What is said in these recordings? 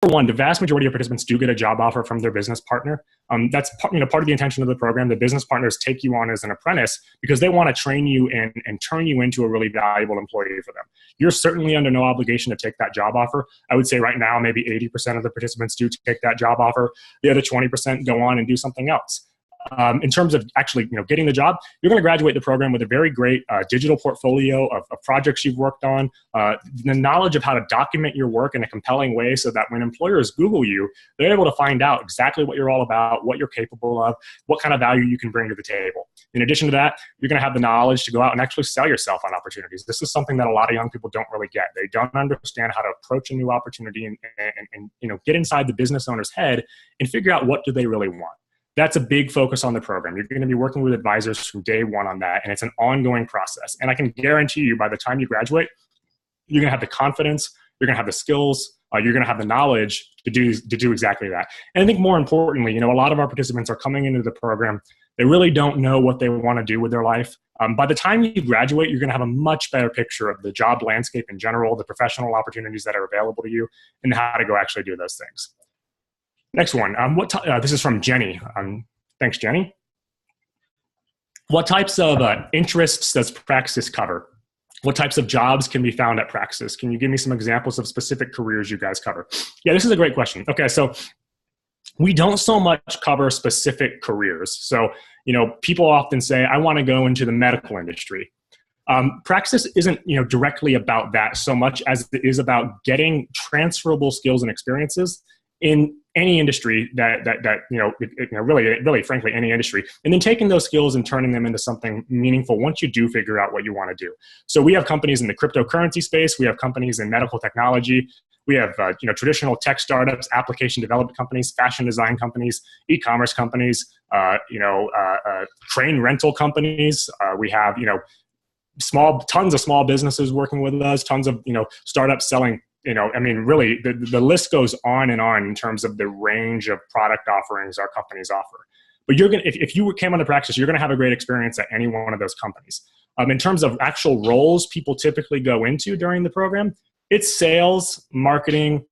one, the vast majority of participants do get a job offer from their business partner. That's part of the intention of the program. The business partners take you on as an apprentice because they want to train you and turn you into a really valuable employee for them. You're certainly under no obligation to take that job offer. I would say right now, maybe 80% of the participants do take that job offer. The other 20% go on and do something else. In terms of actually getting the job, you're going to graduate the program with a very great digital portfolio of projects you've worked on, the knowledge of how to document your work in a compelling way so that when employers Google you, they're able to find out exactly what you're all about, what you're capable of, what kind of value you can bring to the table. In addition to that, you're going to have the knowledge to go out and actually sell yourself on opportunities. This is something that a lot of young people don't really get. They don't understand how to approach a new opportunity and get inside the business owner's head and figure out what do they really want. That's a big focus on the program. You're going to be working with advisors from day one on that, and it's an ongoing process. And I can guarantee you by the time you graduate, you're going to have the confidence, you're going to have the skills, you're going to have the knowledge to do exactly that. And I think more importantly, a lot of our participants are coming into the program. They really don't know what they want to do with their life. By the time you graduate, you're going to have a much better picture of the job landscape in general, the professional opportunities that are available to you, and how to go actually do those things. Next one. This is from Jenny. Thanks, Jenny. What types of interests does Praxis cover? What types of jobs can be found at Praxis? Can you give me some examples of specific careers you guys cover? Yeah, this is a great question. Okay, so we don't so much cover specific careers. So, people often say, I want to go into the medical industry. Praxis isn't directly about that so much as it is about getting transferable skills and experiences in any industry really frankly any industry, and then taking those skills and turning them into something meaningful once you do figure out what you want to do. So we have companies in the cryptocurrency space, we have companies in medical technology, we have traditional tech startups, application development companies, fashion design companies, e-commerce companies, train rental companies. We have tons of small businesses working with us, tons of startups selling. Really, the list goes on and on in terms of the range of product offerings our companies offer. But if you came on the Praxis, you're going to have a great experience at any one of those companies. In terms of actual roles people typically go into during the program, it's sales, marketing,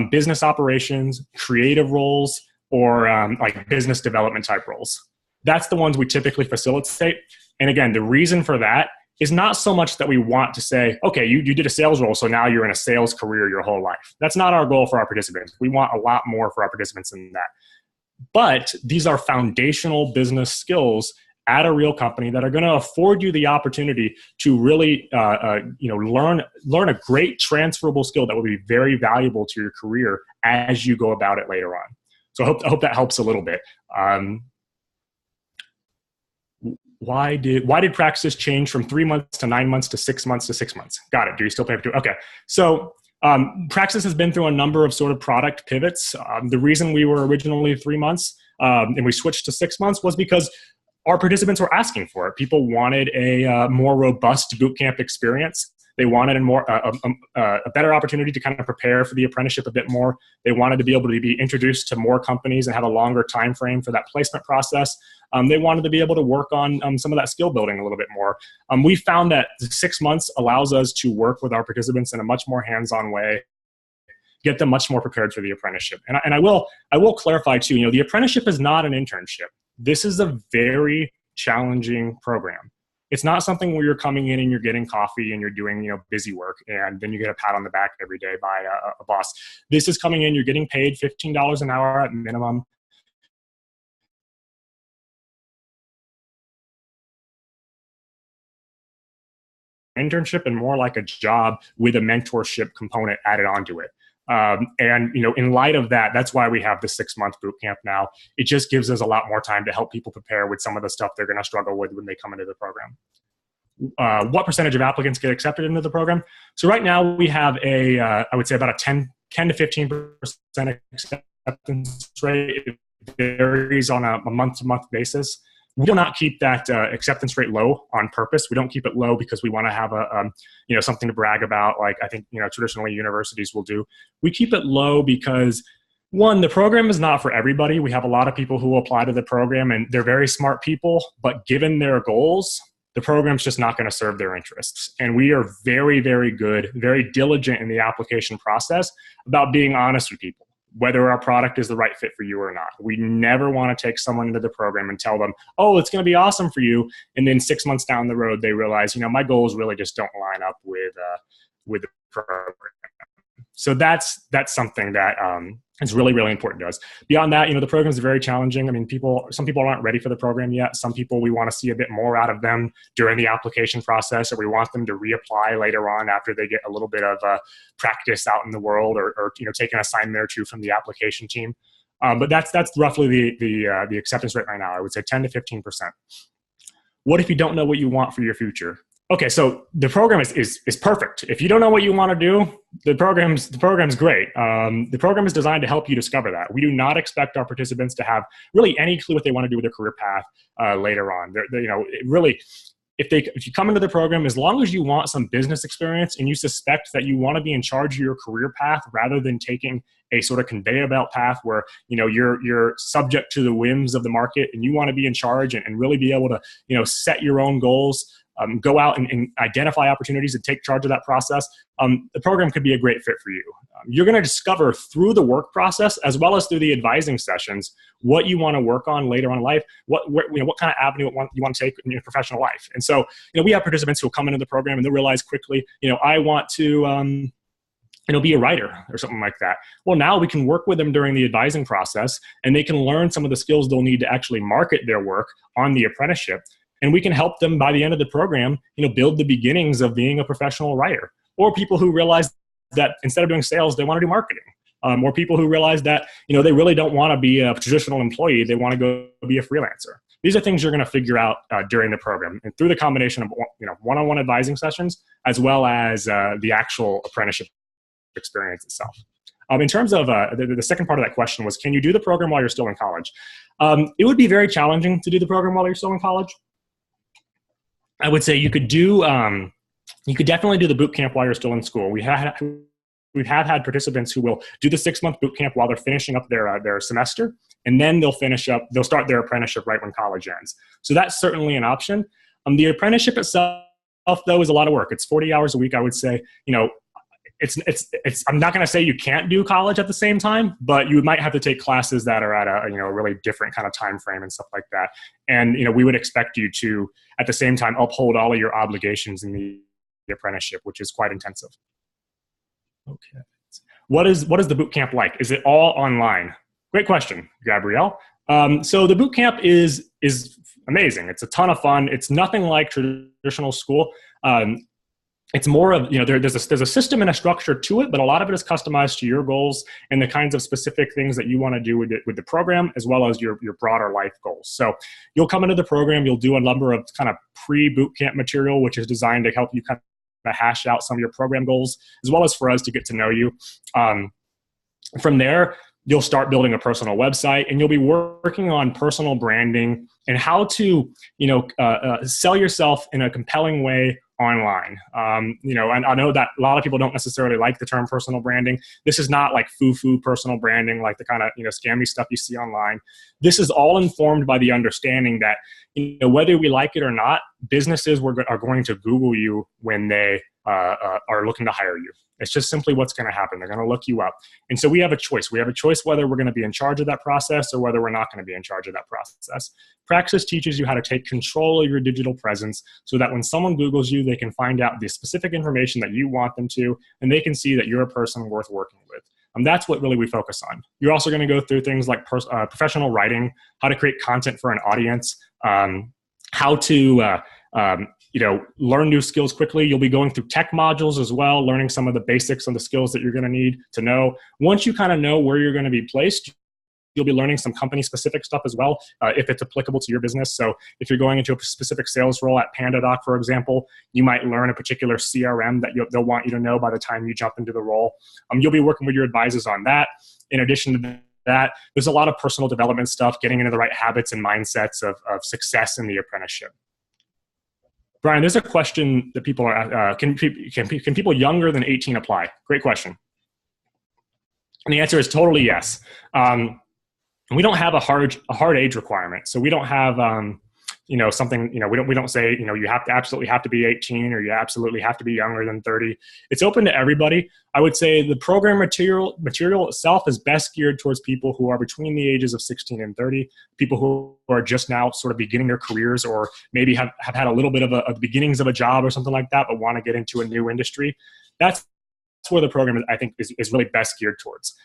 business operations, creative roles, or like business development type roles. That's the ones we typically facilitate. And again, the reason for that is not so much that we want to say, okay, you did a sales role, so now you're in a sales career your whole life. That's not our goal for our participants. We want a lot more for our participants than that. But these are foundational business skills at a real company that are going to afford you the opportunity to really learn a great transferable skill that will be very valuable to your career as you go about it later on. So I hope that helps a little bit. Why did Praxis change from 3 months to 9 months to 6 months to 6 months? Got it. Do you still pay for it? Okay. So Praxis has been through a number of sort of product pivots. The reason we were originally 3 months and we switched to 6 months was because our participants were asking for it. People wanted a more robust bootcamp experience. They wanted a better opportunity to kind of prepare for the apprenticeship a bit more. They wanted to be able to be introduced to more companies and have a longer time frame for that placement process. They wanted to be able to work on some of that skill building a little bit more. We found that 6 months allows us to work with our participants in a much more hands-on way, get them much more prepared for the apprenticeship. And I will clarify too, the apprenticeship is not an internship. This is a very challenging program. It's not something where you're coming in and you're getting coffee and you're doing, busy work and then you get a pat on the back every day by a boss. This is coming in, you're getting paid $15 an hour at minimum. Internship and more like a job with a mentorship component added onto it. In light of that, that's why we have the 6 month boot camp now. It just gives us a lot more time to help people prepare with some of the stuff they're going to struggle with when they come into the program. What percentage of applicants get accepted into the program? So right now we have I would say about a 10 to 15% acceptance rate. It varies on a month-to-month basis. We do not keep that acceptance rate low on purpose. We don't keep it low because we want to have something to brag about, like I think traditionally universities will do. We keep it low because, one, the program is not for everybody. We have a lot of people who apply to the program and they're very smart people, but given their goals, the program's just not going to serve their interests. And we are very, very good, very diligent in the application process about being honest with people. whether our product is the right fit for you or not. We never want to take someone into the program and tell them, oh, it's going to be awesome for you. And then 6 months down the road, they realize, my goals really just don't line up with the program. So that's something that is really, really important to us. Beyond that, the program is very challenging. I mean, some people aren't ready for the program yet. Some people, we want to see a bit more out of them during the application process, or we want them to reapply later on after they get a little bit of practice out in the world, or take an assignment or two from the application team. But that's roughly the acceptance rate right now. I would say 10 to 15%. What if you don't know what you want for your future? Okay, so the program is perfect. If you don't know what you want to do, the program's great. The program is designed to help you discover that. We do not expect our participants to have really any clue what they want to do with their career path later on. If you come into the program, as long as you want some business experience and you suspect that you want to be in charge of your career path rather than taking a sort of conveyor belt path where you're subject to the whims of the market, and you want to be in charge and really be able to set your own goals. Go out and identify opportunities and take charge of that process, the program could be a great fit for you. You're going to discover through the work process, as well as through the advising sessions, what you want to work on later on in life, what kind of avenue you want to take in your professional life. And so, we have participants who will come into the program and they'll realize quickly, I want to, be a writer or something like that. Well, now we can work with them during the advising process, and they can learn some of the skills they'll need to actually market their work on the apprenticeship. And we can help them by the end of the program, build the beginnings of being a professional writer. Or people who realize that instead of doing sales, they want to do marketing. Or people who realize that, they really don't want to be a traditional employee. They want to go be a freelancer. These are things you're going to figure out during the program, and through the combination of one-on-one advising sessions, as well as the actual apprenticeship experience itself. In terms of the second part of that question was, can you do the program while you're still in college? It would be very challenging to do the program while you're still in college. I would say you could definitely do the boot camp while you're still in school. We have had participants who will do the 6-month boot camp while they're finishing up their semester, and then they'll start their apprenticeship right when college ends. So that's certainly an option. The apprenticeship itself, though, is a lot of work. It's 40 hours a week, I would say. I'm not going to say you can't do college at the same time, but you might have to take classes that are at a really different kind of time frame and stuff like that. And we would expect you to at the same time uphold all of your obligations in the apprenticeship, which is quite intensive. Okay, what is the boot camp like? Is it all online? Great question, Gabrielle. So the boot camp is amazing. It's a ton of fun. It's nothing like traditional school. It's more of, there's a system and a structure to it, but a lot of it is customized to your goals and the kinds of specific things that you want to do with the program, as well as your broader life goals. So you'll come into the program, you'll do a number of kind of pre-boot camp material, which is designed to help you kind of hash out some of your program goals, as well as for us to get to know you. From there, you'll start building a personal website, and you'll be working on personal branding and how to, sell yourself in a compelling way online. And I know that a lot of people don't necessarily like the term personal branding. This is not like foo-foo personal branding, like the kind of, scammy stuff you see online. This is all informed by the understanding that, whether we like it or not, businesses are going to Google you when they are looking to hire you. It's just simply what's going to happen. They're going to look you up. And so we have a choice. We have a choice whether we're going to be in charge of that process or whether we're not going to be in charge of that process. Praxis teaches you how to take control of your digital presence so that when someone Googles you, they can find out the specific information that you want them to, and they can see that you're a person worth working with. That's what really we focus on. You're also going to go through things like professional writing, how to create content for an audience, how to learn new skills quickly. You'll be going through tech modules as well, learning some of the basics of the skills that you're going to need to know. Once you kind of know where you're going to be placed, you'll be learning some company-specific stuff as well, if it's applicable to your business. So if you're going into a specific sales role at PandaDoc, for example, you might learn a particular CRM that they'll want you to know by the time you jump into the role. You'll be working with your advisors on that. In addition to that, there's a lot of personal development stuff, getting into the right habits and mindsets of success in the apprenticeship. Brian, there's a question that people are, can people younger than 18 apply? Great question. And the answer is totally yes. We don't have a hard age requirement. So we don't have, something, we don't say, you absolutely have to be 18 or you absolutely have to be younger than 30. It's open to everybody. I would say the program material itself is best geared towards people who are between the ages of 16 and 30, people who are just now sort of beginning their careers, or maybe have had a little bit of the beginnings of a job or something like that, but want to get into a new industry. That's where the program, I think, is really best geared towards.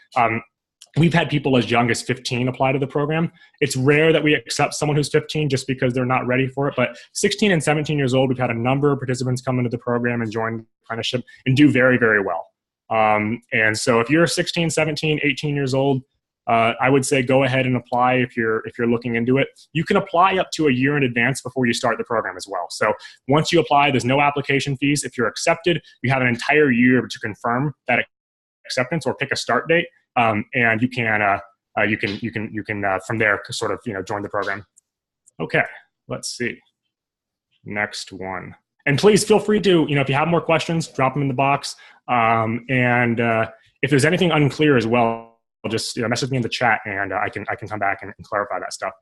We've had people as young as 15 apply to the program. It's rare that we accept someone who's 15 just because they're not ready for it. But 16 and 17 years old, we've had a number of participants come into the program and join the apprenticeship and do very, very well. And so if you're 16, 17, 18 years old, I would say go ahead and apply if you're looking into it. You can apply up to a year in advance before you start the program as well. So once you apply, there's no application fees. If you're accepted, you have an entire year to confirm that acceptance or pick a start date. And you can from there sort of, join the program. Okay, let's see. Next one. And please feel free to, if you have more questions, drop them in the box. And if there's anything unclear as well, just message me in the chat and I can come back and clarify that stuff.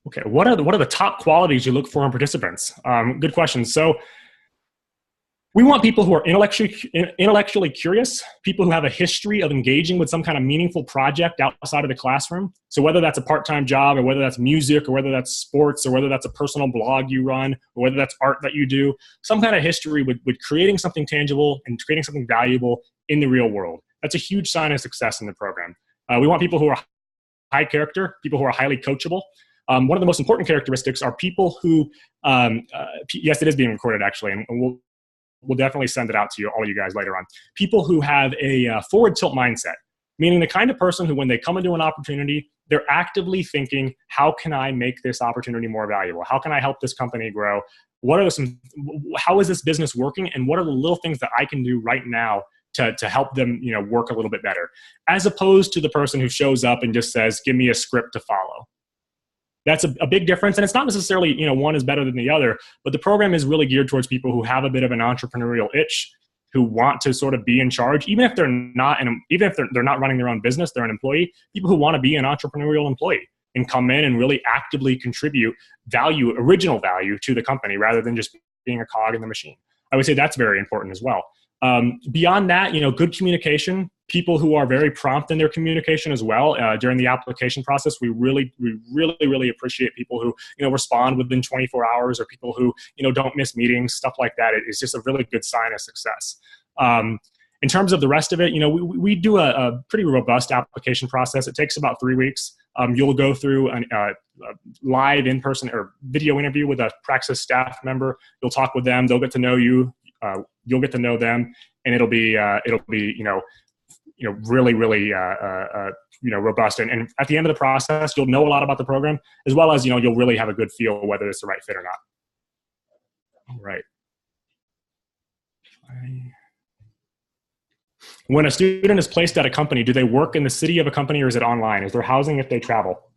Okay, what are the top qualities you look for in participants? Good question. So we want people who are intellectually curious, people who have a history of engaging with some kind of meaningful project outside of the classroom. So whether that's a part-time job, or whether that's music, or whether that's sports, or whether that's a personal blog you run, or whether that's art that you do, some kind of history with creating something tangible and creating something valuable in the real world. That's a huge sign of success in the program. We want people who are high character, people who are highly coachable. One of the most important characteristics are people who, yes, it is being recorded actually, and we'll definitely send it out to all you guys later on. People who have a forward tilt mindset, meaning the kind of person who, when they come into an opportunity, they're actively thinking, how can I make this opportunity more valuable? How can I help this company grow? How is this business working? And what are the little things that I can do right now to help them, work a little bit better? As opposed to the person who shows up and just says, give me a script to follow. That's a big difference. And it's not necessarily, one is better than the other, but the program is really geared towards people who have a bit of an entrepreneurial itch, who want to sort of be in charge, even if they're not, even if they're not running their own business, they're an employee, people who want to be an entrepreneurial employee and come in and really actively contribute value, original value to the company rather than just being a cog in the machine. I would say that's very important as well. Beyond that, good communication, people who are very prompt in their communication as well. During the application process, we really appreciate people who, respond within 24 hours, or people who, don't miss meetings, stuff like that. It's just a really good sign of success. In terms of the rest of it, we do a pretty robust application process. It takes about 3 weeks. You'll go through a live in-person or video interview with a Praxis staff member. You'll talk with them. They'll get to know you. You'll get to know them, and it'll be really robust. And at the end of the process, you'll know a lot about the program, as well as, you'll really have a good feel whether it's the right fit or not. All right. When a student is placed at a company, do they work in the city of a company, or is it online? Is there housing if they travel?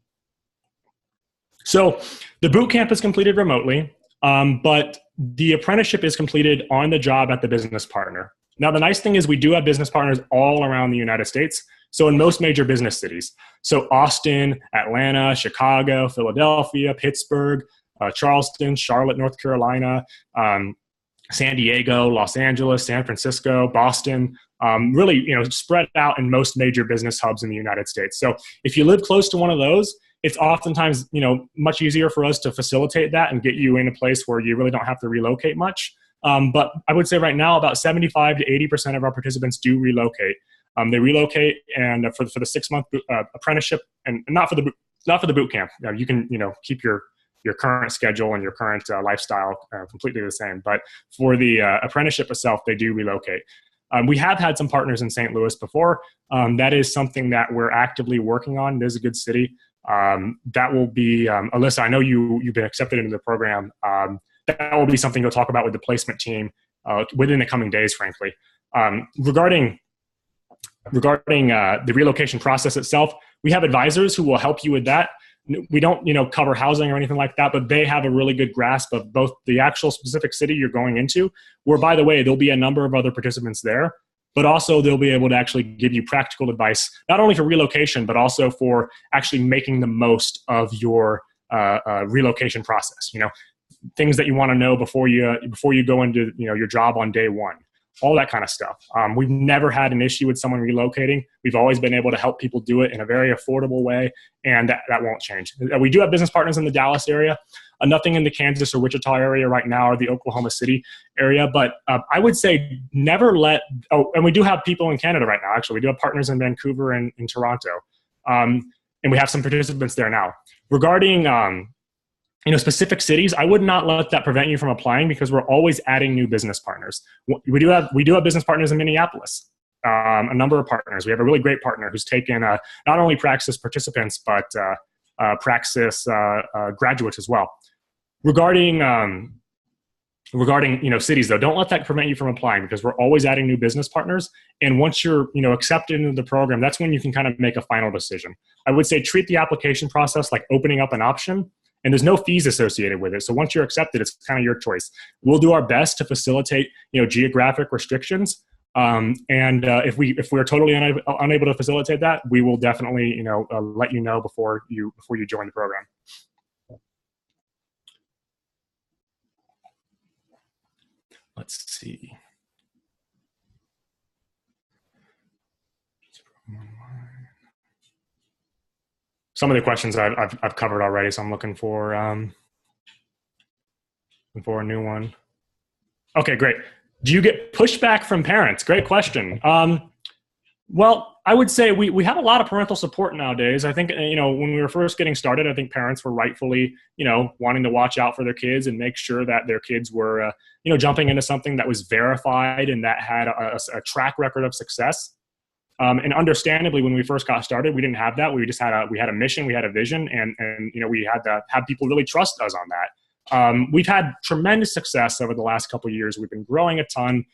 So the boot camp is completed remotely, but the apprenticeship is completed on the job at the business partner. Now, the nice thing is we do have business partners all around the United States. So in most major business cities. So Austin, Atlanta, Chicago, Philadelphia, Pittsburgh, Charleston, Charlotte, North Carolina, San Diego, Los Angeles, San Francisco, Boston, really, spread out in most major business hubs in the United States. So if you live close to one of those, it's oftentimes, much easier for us to facilitate that and get you in a place where you really don't have to relocate much. But I would say right now about 75 to 80% of our participants do relocate. They relocate, and for the 6-month apprenticeship, and not for the boot camp. You can keep your current schedule and your current lifestyle completely the same. But for the apprenticeship itself, they do relocate. We have had some partners in St. Louis before. That is something that we're actively working on. It is a good city. That will be, Alyssa, I know you've been accepted into the program. That will be something you'll talk about with the placement team within the coming days, frankly. Regarding the relocation process itself, we have advisors who will help you with that. We don't, cover housing or anything like that, but they have a really good grasp of both the actual specific city you're going into, where, by the way, there'll be a number of other participants there, but also they'll be able to actually give you practical advice, not only for relocation, but also for actually making the most of your relocation process. Things that you want to know before you go into your job on day one. All that kind of stuff. We've never had an issue with someone relocating. We've always been able to help people do it in a very affordable way, and that won't change. We do have business partners in the Dallas area, nothing in the Kansas or Wichita area right now, or the Oklahoma City area, but I would say never and we do have people in Canada right now, actually. We do have partners in Vancouver and in Toronto, and we have some participants there now. Regarding specific cities, I would not let that prevent you from applying, because we're always adding new business partners. We do have business partners in Minneapolis, a number of partners. We have a really great partner who's taken not only Praxis participants, but Praxis graduates as well. Regarding cities, though, don't let that prevent you from applying, because we're always adding new business partners. And once you're accepted into the program, that's when you can kind of make a final decision. I would say treat the application process like opening up an option. And there's no fees associated with it. So once you're accepted, it's kind of your choice. We'll do our best to facilitate, geographic restrictions. If we're totally unable to facilitate that, we will definitely, let you know before you join the program. Let's see. Some of the questions I've covered already, so I'm looking for a new one. Okay, great. Do you get pushback from parents? Great question. Well, I would say we have a lot of parental support nowadays. I think, when we were first getting started, I think parents were rightfully, wanting to watch out for their kids and make sure that their kids were, jumping into something that was verified and that had a track record of success. And understandably, when we first got started, we didn't have that. We just had a mission, we had a vision, and we had to have people really trust us on that. We've had tremendous success over the last couple of years. We've been growing a ton.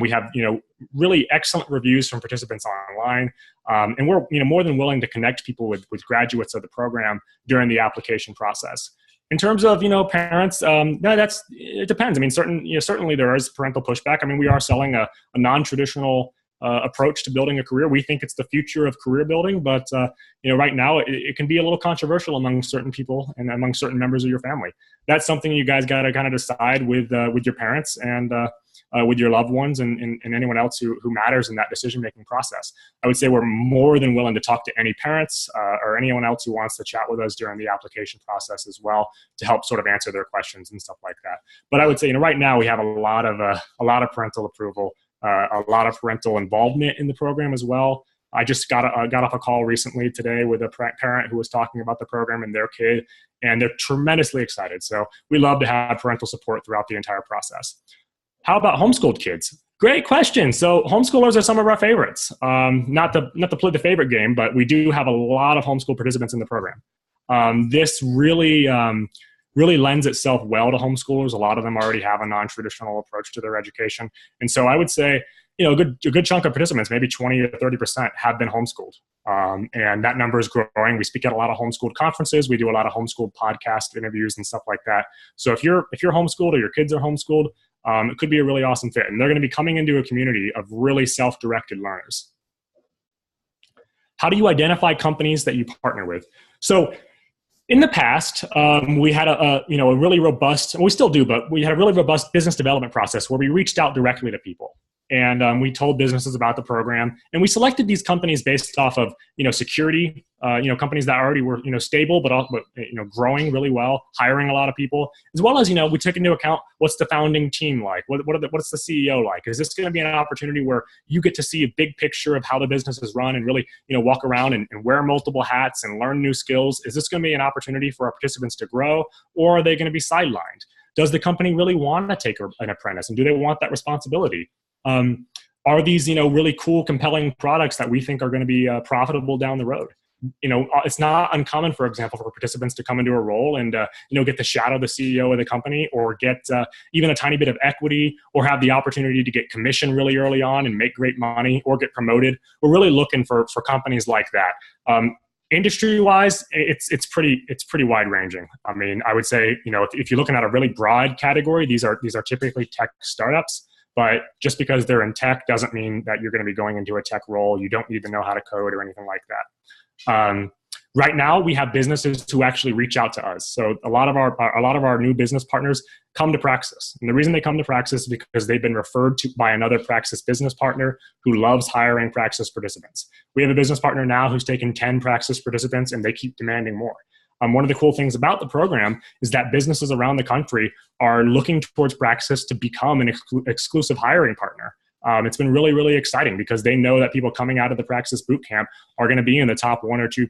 We have really excellent reviews from participants online, and we're more than willing to connect people with graduates of the program during the application process. In terms of parents, no, it depends. I mean, certainly there is parental pushback. I mean, we are selling a non-traditional approach to building a career. We think it's the future of career building, but right now it can be a little controversial among certain people and among certain members of your family. That's something you guys got to kind of decide with your parents and with your loved ones and anyone else who matters in that decision-making process. I would say we're more than willing to talk to any parents or anyone else who wants to chat with us during the application process as well, to help sort of answer their questions and stuff like that. But I would say, right now we have a lot of parental approval, a lot of parental involvement in the program as well. I just got off a call recently today with a parent who was talking about the program and their kid, and they're tremendously excited. So we love to have parental support throughout the entire process. How about homeschooled kids? Great question. So homeschoolers are some of our favorites. Not to play the favorite game, but we do have a lot of homeschool participants in the program. This really lends itself well to homeschoolers. A lot of them already have a non-traditional approach to their education. And so I would say, a good chunk of participants, maybe 20 or 30%, have been homeschooled. And that number is growing. We speak at a lot of homeschooled conferences. We do a lot of homeschooled podcast interviews and stuff like that. So if you're homeschooled or your kids are homeschooled, it could be a really awesome fit. And they're going to be coming into a community of really self-directed learners. How do you identify companies that you partner with? So in the past, we had a really robust, and we still do, but we had a really robust business development process where we reached out directly to people. And we told businesses about the program, and we selected these companies based off of security, companies that already were stable, but also growing really well, hiring a lot of people, as well as we took into account what's the founding team like, what's the CEO like? Is this going to be an opportunity where you get to see a big picture of how the business is run and really walk around and wear multiple hats and learn new skills? Is this going to be an opportunity for our participants to grow, or are they going to be sidelined? Does the company really want to take an apprentice, and do they want that responsibility? Are these, really cool, compelling products that we think are going to be profitable down the road? It's not uncommon, for example, for participants to come into a role and, get to shadow the CEO of the company, or get even a tiny bit of equity, or have the opportunity to get commission really early on and make great money, or get promoted. We're really looking for companies like that. Industry-wise, it's pretty wide-ranging. I mean, I would say, if you're looking at a really broad category, these are typically tech startups. But just because they're in tech doesn't mean that you're going to be going into a tech role. You don't need to know how to code or anything like that. Right now, we have businesses who actually reach out to us. So a lot of our new business partners come to Praxis. And the reason they come to Praxis is because they've been referred to by another Praxis business partner who loves hiring Praxis participants. We have a business partner now who's taken 10 Praxis participants, and they keep demanding more. One of the cool things about the program is that businesses around the country are looking towards Praxis to become an exclusive hiring partner. It's been really, really exciting because they know that people coming out of the Praxis bootcamp are going to be in the top 1 or 2%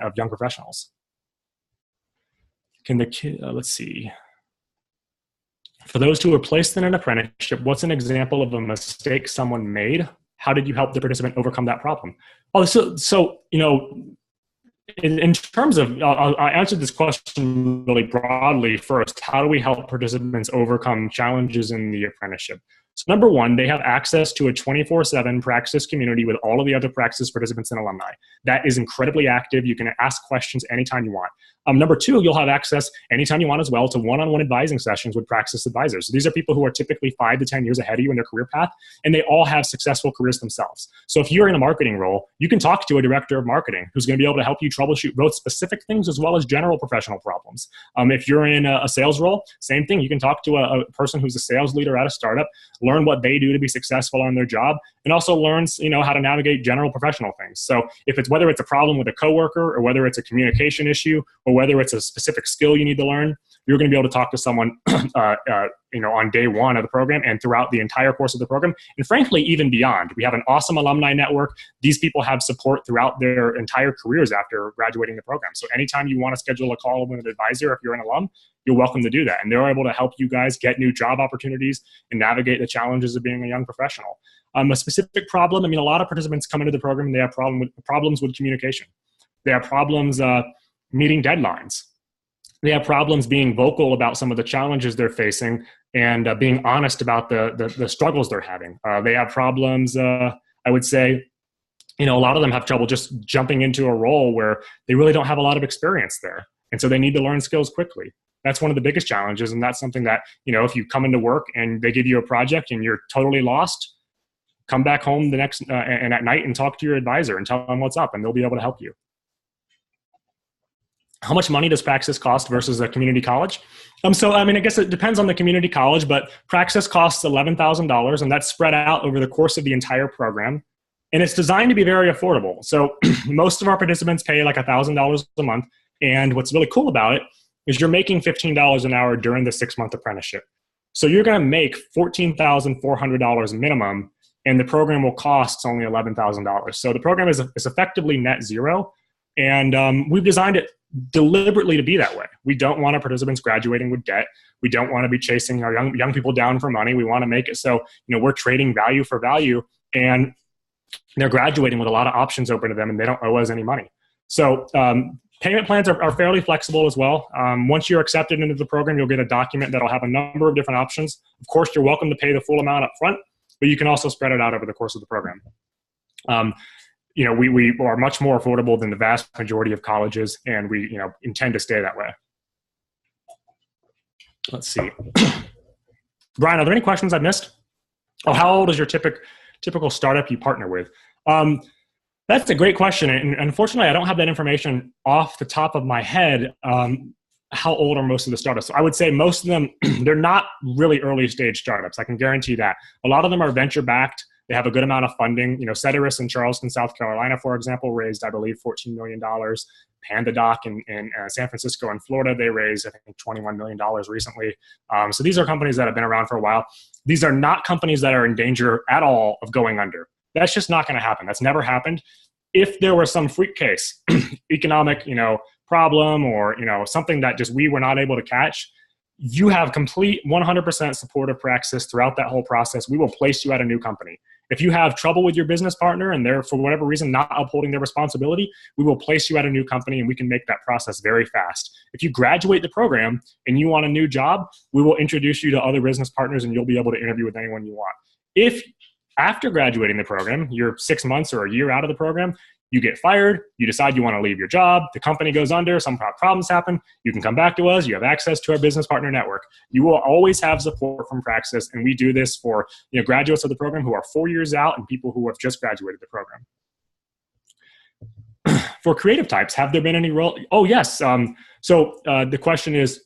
of young professionals. Let's see. For those who were placed in an apprenticeship, what's an example of a mistake someone made? How did you help the participant overcome that problem? Oh, so you know, in terms of, I answered this question really broadly first. How do we help participants overcome challenges in the apprenticeship? So number one, they have access to a 24/7 Praxis community with all of the other Praxis participants and alumni. That is incredibly active. You can ask questions anytime you want. Number two, you'll have access anytime you want as well to one-on-one advising sessions with Praxis advisors. So these are people who are typically 5 to 10 years ahead of you in their career path, and they all have successful careers themselves. So if you're in a marketing role, you can talk to a director of marketing who's going to be able to help you troubleshoot both specific things as well as general professional problems. If you're in a sales role, same thing. You can talk to a person who's a sales leader at a startup, learn what they do to be successful on their job, and also learn, how to navigate general professional things. So if it's whether it's a problem with a coworker or whether it's a communication issue or whether it's a specific skill you need to learn, you're going to be able to talk to someone on day one of the program and throughout the entire course of the program. And frankly, even beyond. We have an awesome alumni network. These people have support throughout their entire careers after graduating the program. So anytime you want to schedule a call with an advisor, if you're an alum, you're welcome to do that. And they're able to help you guys get new job opportunities and navigate the challenges of being a young professional. A specific problem, a lot of participants come into the program and they have problems with communication. They have problems meeting deadlines. They have problems being vocal about some of the challenges they're facing and being honest about the struggles they're having. They have problems, I would say, a lot of them have trouble just jumping into a role where they really don't have a lot of experience there. And so they need to learn skills quickly. That's one of the biggest challenges. And that's something that, if you come into work and they give you a project and you're totally lost, come back home the next and at night and talk to your advisor and tell them what's up, and they'll be able to help you. How much money does Praxis cost versus a community college? I guess it depends on the community college, but Praxis costs $11,000, and that's spread out over the course of the entire program. And it's designed to be very affordable. So most of our participants pay like $1,000 a month. And what's really cool about it is you're making $15 an hour during the 6-month apprenticeship. So you're going to make $14,400 minimum, and the program will cost only $11,000. So the program is effectively net zero. And we've designed it deliberately to be that way. We don't want our participants graduating with debt. We don't want to be chasing our young people down for money. We want to make it so, we're trading value for value, and they're graduating with a lot of options open to them, and they don't owe us any money. So payment plans are fairly flexible as well. Once you're accepted into the program, you'll get a document that'll have a number of different options. Of course, you're welcome to pay the full amount up front, but you can also spread it out over the course of the program. We are much more affordable than the vast majority of colleges, and we, intend to stay that way. Let's see. Brian, are there any questions I missed? Oh, how old is your typical startup you partner with? That's a great question. And unfortunately, I don't have that information off the top of my head. How old are most of the startups? So I would say most of them, they're not really early stage startups. I can guarantee that. A lot of them are venture backed. They have a good amount of funding. Ceteris in Charleston, South Carolina, for example, raised, I believe, $14 million. PandaDoc in San Francisco and Florida, they raised, I think, $21 million recently. So these are companies that have been around for a while. These are not companies that are in danger at all of going under. That's just not going to happen. That's never happened. If there was some freak case, economic, problem or, something that just we were not able to catch, you have complete 100% support of Praxis throughout that whole process. We will place you at a new company. If you have trouble with your business partner and they're, for whatever reason, not upholding their responsibility, we will place you at a new company, and we can make that process very fast. If you graduate the program and you want a new job, we will introduce you to other business partners, and you'll be able to interview with anyone you want. If after graduating the program, you're 6 months or a year out of the program, you get fired, you decide you want to leave your job, the company goes under, some problems happen, you can come back to us, you have access to our business partner network. You will always have support from Praxis, and we do this for graduates of the program who are 4 years out and people who have just graduated the program. For creative types, have there been any role? Oh, yes. The question is,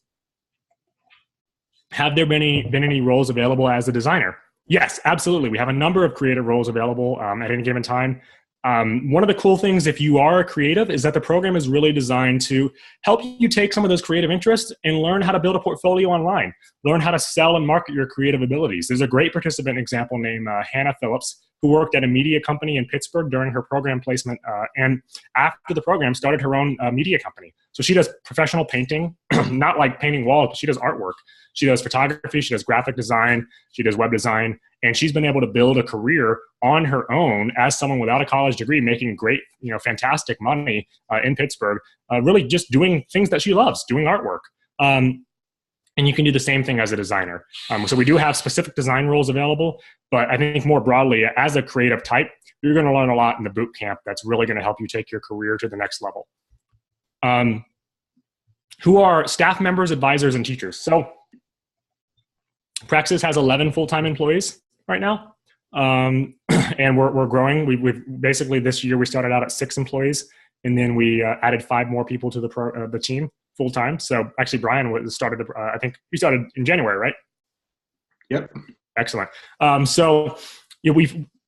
have there been any roles available as a designer? Yes, absolutely. We have a number of creative roles available at any given time. One of the cool things, if you are a creative, is that the program is really designed to help you take some of those creative interests and learn how to build a portfolio online, learn how to sell and market your creative abilities. There's a great participant example named Hannah Phillips, who worked at a media company in Pittsburgh during her program placement, and after the program started her own media company. So she does professional painting, not like painting walls, but she does artwork. She does photography, she does graphic design, she does web design, and she's been able to build a career on her own as someone without a college degree, making great, fantastic money in Pittsburgh, really just doing things that she loves, doing artwork. And you can do the same thing as a designer. So we do have specific design roles available, but I think more broadly, as a creative type, you're going to learn a lot in the boot camp that's really going to help you take your career to the next level. Who are staff members, advisors, and teachers? So Praxis has 11 full-time employees right now, and we're growing. We've basically this year we started out at 6 employees, and then we added 5 more people to the team full-time. So actually, Brian started. I think you started in January, right? Yep. Excellent.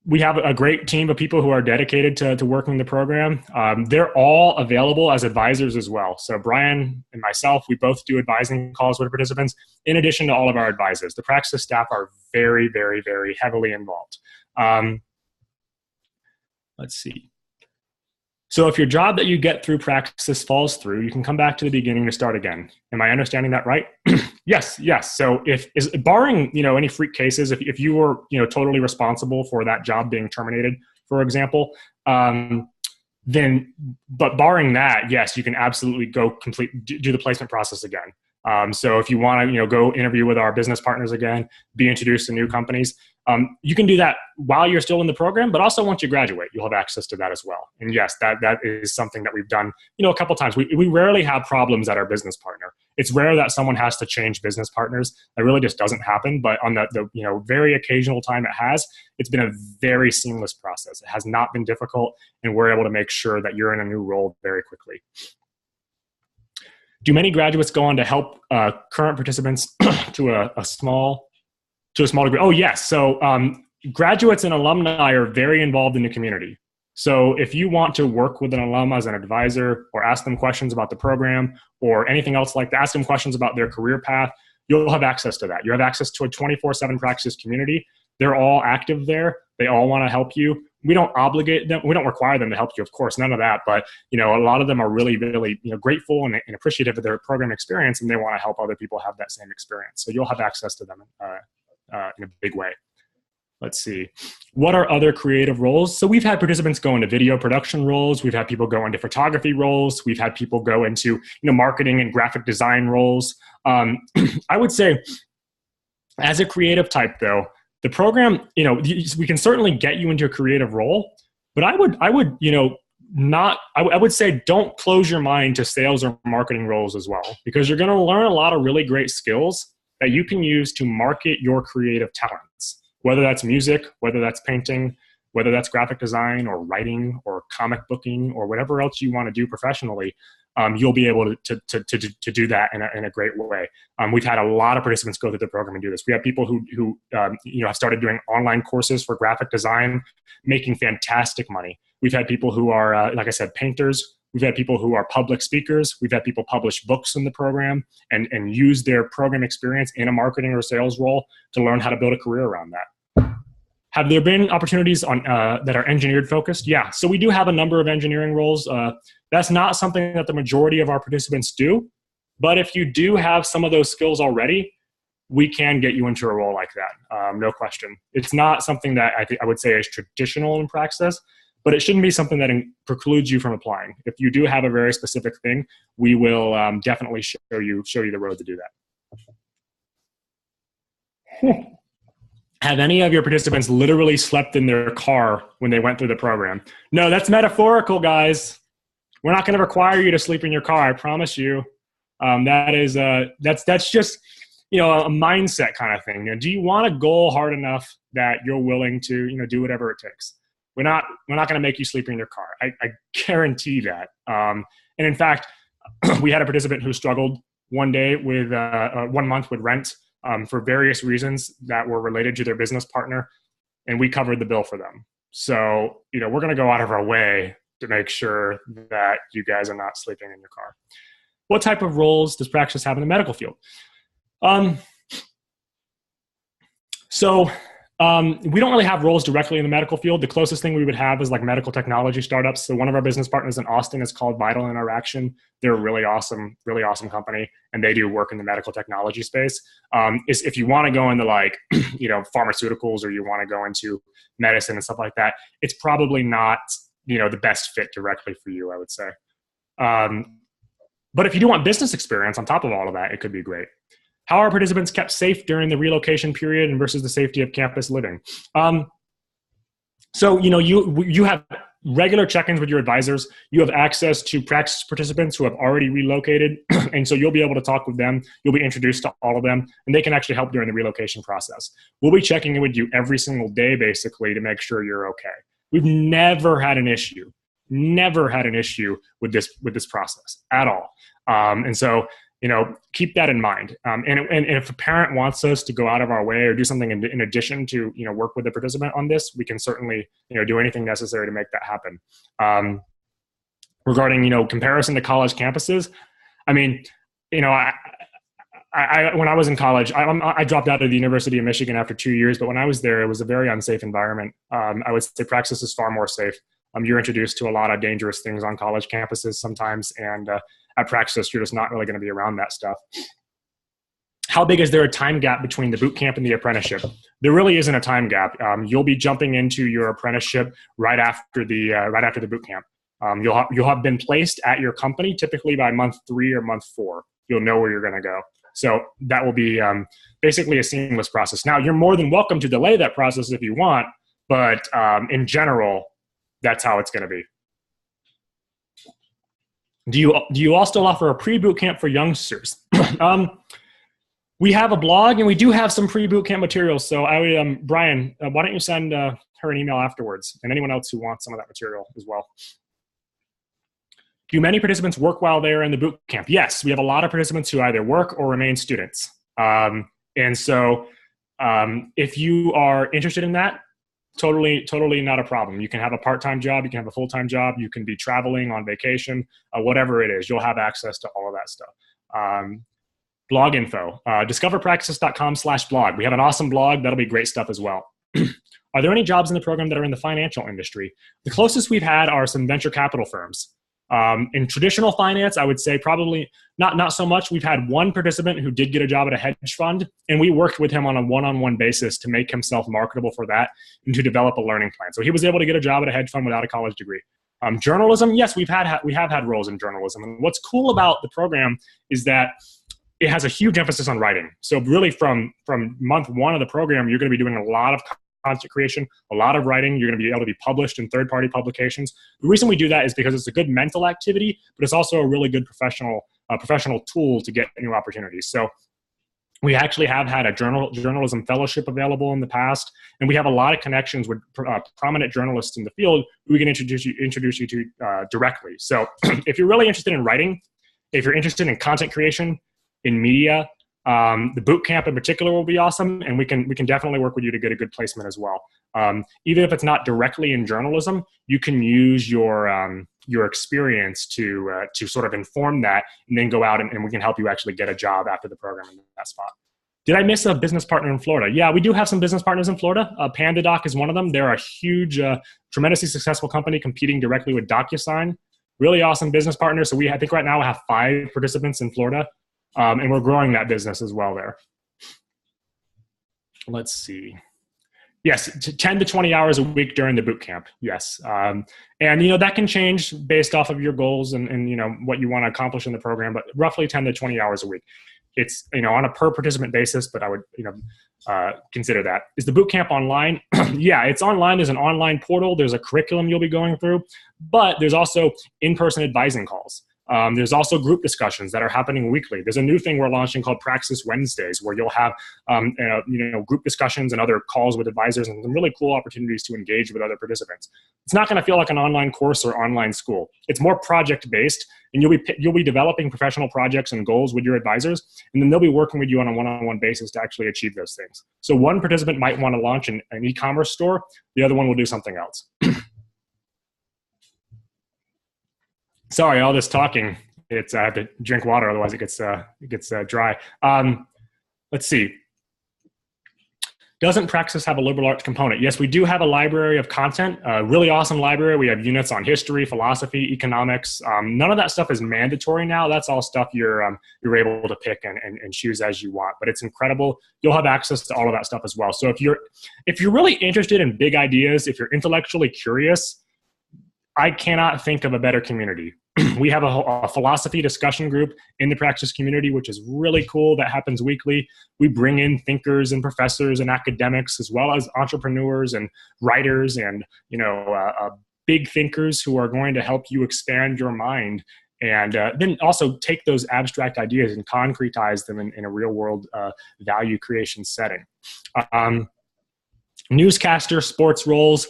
We have a great team of people who are dedicated to working the program. They're all available as advisors as well. So Brian and myself, we both do advising calls with participants, in addition to all of our advisors. The Praxis staff are very, very, very heavily involved. Let's see. So if your job that you get through Praxis falls through, you can come back to the beginning to start again. Am I understanding that right? Yes. So barring, any freak cases, if you were, totally responsible for that job being terminated, for example, but barring that, yes, you can absolutely do the placement process again. So if you want to, go interview with our business partners again, be introduced to new companies, you can do that while you're still in the program, but also once you graduate, you'll have access to that as well. And yes, that is something that we've done, a couple times. We rarely have problems at our business partner. It's rare that someone has to change business partners. That really just doesn't happen. But on the very occasional time it has, it's been a very seamless process. It has not been difficult, and we're able to make sure that you're in a new role very quickly. Do many graduates go on to help current participants to a small degree? Oh, yes. So graduates and alumni are very involved in the community. So if you want to work with an alum as an advisor, or ask them questions about the program or anything else like that, ask them questions about their career path, you'll have access to that. You have access to a 24/7 Praxis community. They're all active there. They all want to help you. We don't obligate them. We don't require them to help you, of course, none of that. But, a lot of them are really, really, grateful and appreciative of their program experience, and they want to help other people have that same experience. So you'll have access to them in a big way. Let's see. What are other creative roles? So we've had participants go into video production roles. We've had people go into photography roles. We've had people go into, marketing and graphic design roles. I would say, as a creative type, though, the program, we can certainly get you into a creative role, but I would say don't close your mind to sales or marketing roles as well, because you're going to learn a lot of really great skills that you can use to market your creative talents, whether that's music, whether that's painting, whether that's graphic design or writing or comic booking or whatever else you want to do professionally. You'll be able to do that in a great way. We've had a lot of participants go through the program and do this. We have people who have started doing online courses for graphic design, making fantastic money. We've had people who are, like I said, painters. We've had people who are public speakers. We've had people publish books in the program and use their program experience in a marketing or sales role to learn how to build a career around that. Have there been opportunities that are engineered focused? Yeah, so we do have a number of engineering roles. That's not something that the majority of our participants do, but if you do have some of those skills already, we can get you into a role like that, no question. It's not something that I would say is traditional in Praxis, but it shouldn't be something that precludes you from applying. If you do have a very specific thing, we will definitely show you the road to do that. Have any of your participants literally slept in their car when they went through the program? No, that's metaphorical, guys. We're not going to require you to sleep in your car, I promise you. That's just a mindset kind of thing. Do you want a goal hard enough that you're willing to do whatever it takes? we're not going to make you sleep in your car. I guarantee that. And in fact, we had a participant who struggled one day with 1 month with rent for various reasons that were related to their business partner, and we covered the bill for them. So, we're going to go out of our way to make sure that you guys are not sleeping in your car. What type of roles does Praxis have in the medical field? We don't really have roles directly in the medical field. The closest thing we would have is like medical technology startups. So one of our business partners in Austin is called Vital Interaction. They're a really awesome company, and they do work in the medical technology space. If you want to go into like, pharmaceuticals, or you want to go into medicine and stuff like that, it's probably not, the best fit directly for you, I would say. But if you do want business experience on top of all of that, it could be great. How are participants kept safe during the relocation period and versus the safety of campus living? So, you have regular check-ins with your advisors. You have access to Praxis participants who have already relocated. And so you'll be able to talk with them. You'll be introduced to all of them, and they can actually help during the relocation process. We'll be checking in with you every single day, basically, to make sure you're okay. We've never had an issue with this process at all. And so, keep that in mind. And if a parent wants us to go out of our way or do something in addition to, work with the participant on this, we can certainly, do anything necessary to make that happen. Regarding, comparison to college campuses, I mean, I when I was in college, I dropped out of the University of Michigan after 2 years, but when I was there, it was a very unsafe environment. I would say Praxis is far more safe. You're introduced to a lot of dangerous things on college campuses sometimes, and at Praxis, you're just not really going to be around that stuff. How big is there a time gap between the boot camp and the apprenticeship? There really isn't a time gap. You'll be jumping into your apprenticeship right after the boot camp. You'll have been placed at your company typically by month 3 or month 4. You'll know where you're going to go. So that will be basically a seamless process. Now, you're more than welcome to delay that process if you want, but in general, that's how it's going to be. Do you all still offer a pre-boot camp for youngsters? We have a blog, and we do have some pre-boot camp materials. So Brian, why don't you send her an email afterwards, and anyone else who wants some of that material as well. Do many participants work while they're in the boot camp? Yes, we have a lot of participants who either work or remain students. And so if you are interested in that, totally not a problem. You can have a part-time job, you can have a full-time job, you can be traveling on vacation, whatever it is, you'll have access to all of that stuff. Blog info, discoverpraxis.com/blog. We have an awesome blog. That'll be great stuff as well. Are there any jobs in the program that are in the financial industry? The closest we've had are some venture capital firms. In traditional finance, I would say probably not so much. We've had one participant who did get a job at a hedge fund, and we worked with him on a one-on-one basis to make himself marketable for that and to develop a learning plan. So he was able to get a job at a hedge fund without a college degree. Journalism, yes, we have had roles in journalism. And what's cool about the program is that it has a huge emphasis on writing. So really from month 1 of the program, you're going to be doing a lot of content creation, a lot of writing. You're going to be able to be published in third-party publications. The reason we do that is because it's a good mental activity, but it's also a really good professional tool to get new opportunities. So we actually have had a journalism fellowship available in the past, and we have a lot of connections with prominent journalists in the field who we can introduce you to directly. So if you're really interested in writing, if you're interested in content creation, in media, the boot camp in particular will be awesome, and we can definitely work with you to get a good placement as well. Even if it's not directly in journalism, you can use your experience to sort of inform that, and then go out and we can help you actually get a job after the program in that spot. Did I miss a business partner in Florida? Yeah, we do have some business partners in Florida. PandaDoc is one of them. They're a huge, tremendously successful company competing directly with DocuSign. Really awesome business partners. So I think right now we have 5 participants in Florida. And we're growing that business as well there. Let's see. Yes, 10 to 20 hours a week during the boot camp. Yes. And, that can change based off of your goals and what you want to accomplish in the program, but roughly 10 to 20 hours a week. It's, on a per participant basis, but I would, consider that. Is the boot camp online? Yeah, it's online. There's an online portal. There's a curriculum you'll be going through, but there's also in-person advising calls. There's also group discussions that are happening weekly. There's a new thing we're launching called Praxis Wednesdays, where you'll have group discussions and other calls with advisors and some really cool opportunities to engage with other participants. It's not going to feel like an online course or online school. It's more project-based, and you'll be developing professional projects and goals with your advisors, and then they'll be working with you on a one-on-one basis to actually achieve those things. So one participant might want to launch an e-commerce store. The other one will do something else. Sorry, all this talking. I have to drink water, otherwise it gets dry. Let's see. Doesn't Praxis have a liberal arts component? Yes, we do have a library of content, a really awesome library. We have units on history, philosophy, economics. None of that stuff is mandatory now. That's all stuff you're able to pick and choose as you want. But it's incredible. You'll have access to all of that stuff as well. So if you're really interested in big ideas, if you're intellectually curious, I cannot think of a better community. We have a philosophy discussion group in the Praxis community, which is really cool. That happens weekly. We bring in thinkers and professors and academics, as well as entrepreneurs and writers and big thinkers who are going to help you expand your mind, and then also take those abstract ideas and concretize them in a real world value creation setting. Newscaster, sports roles.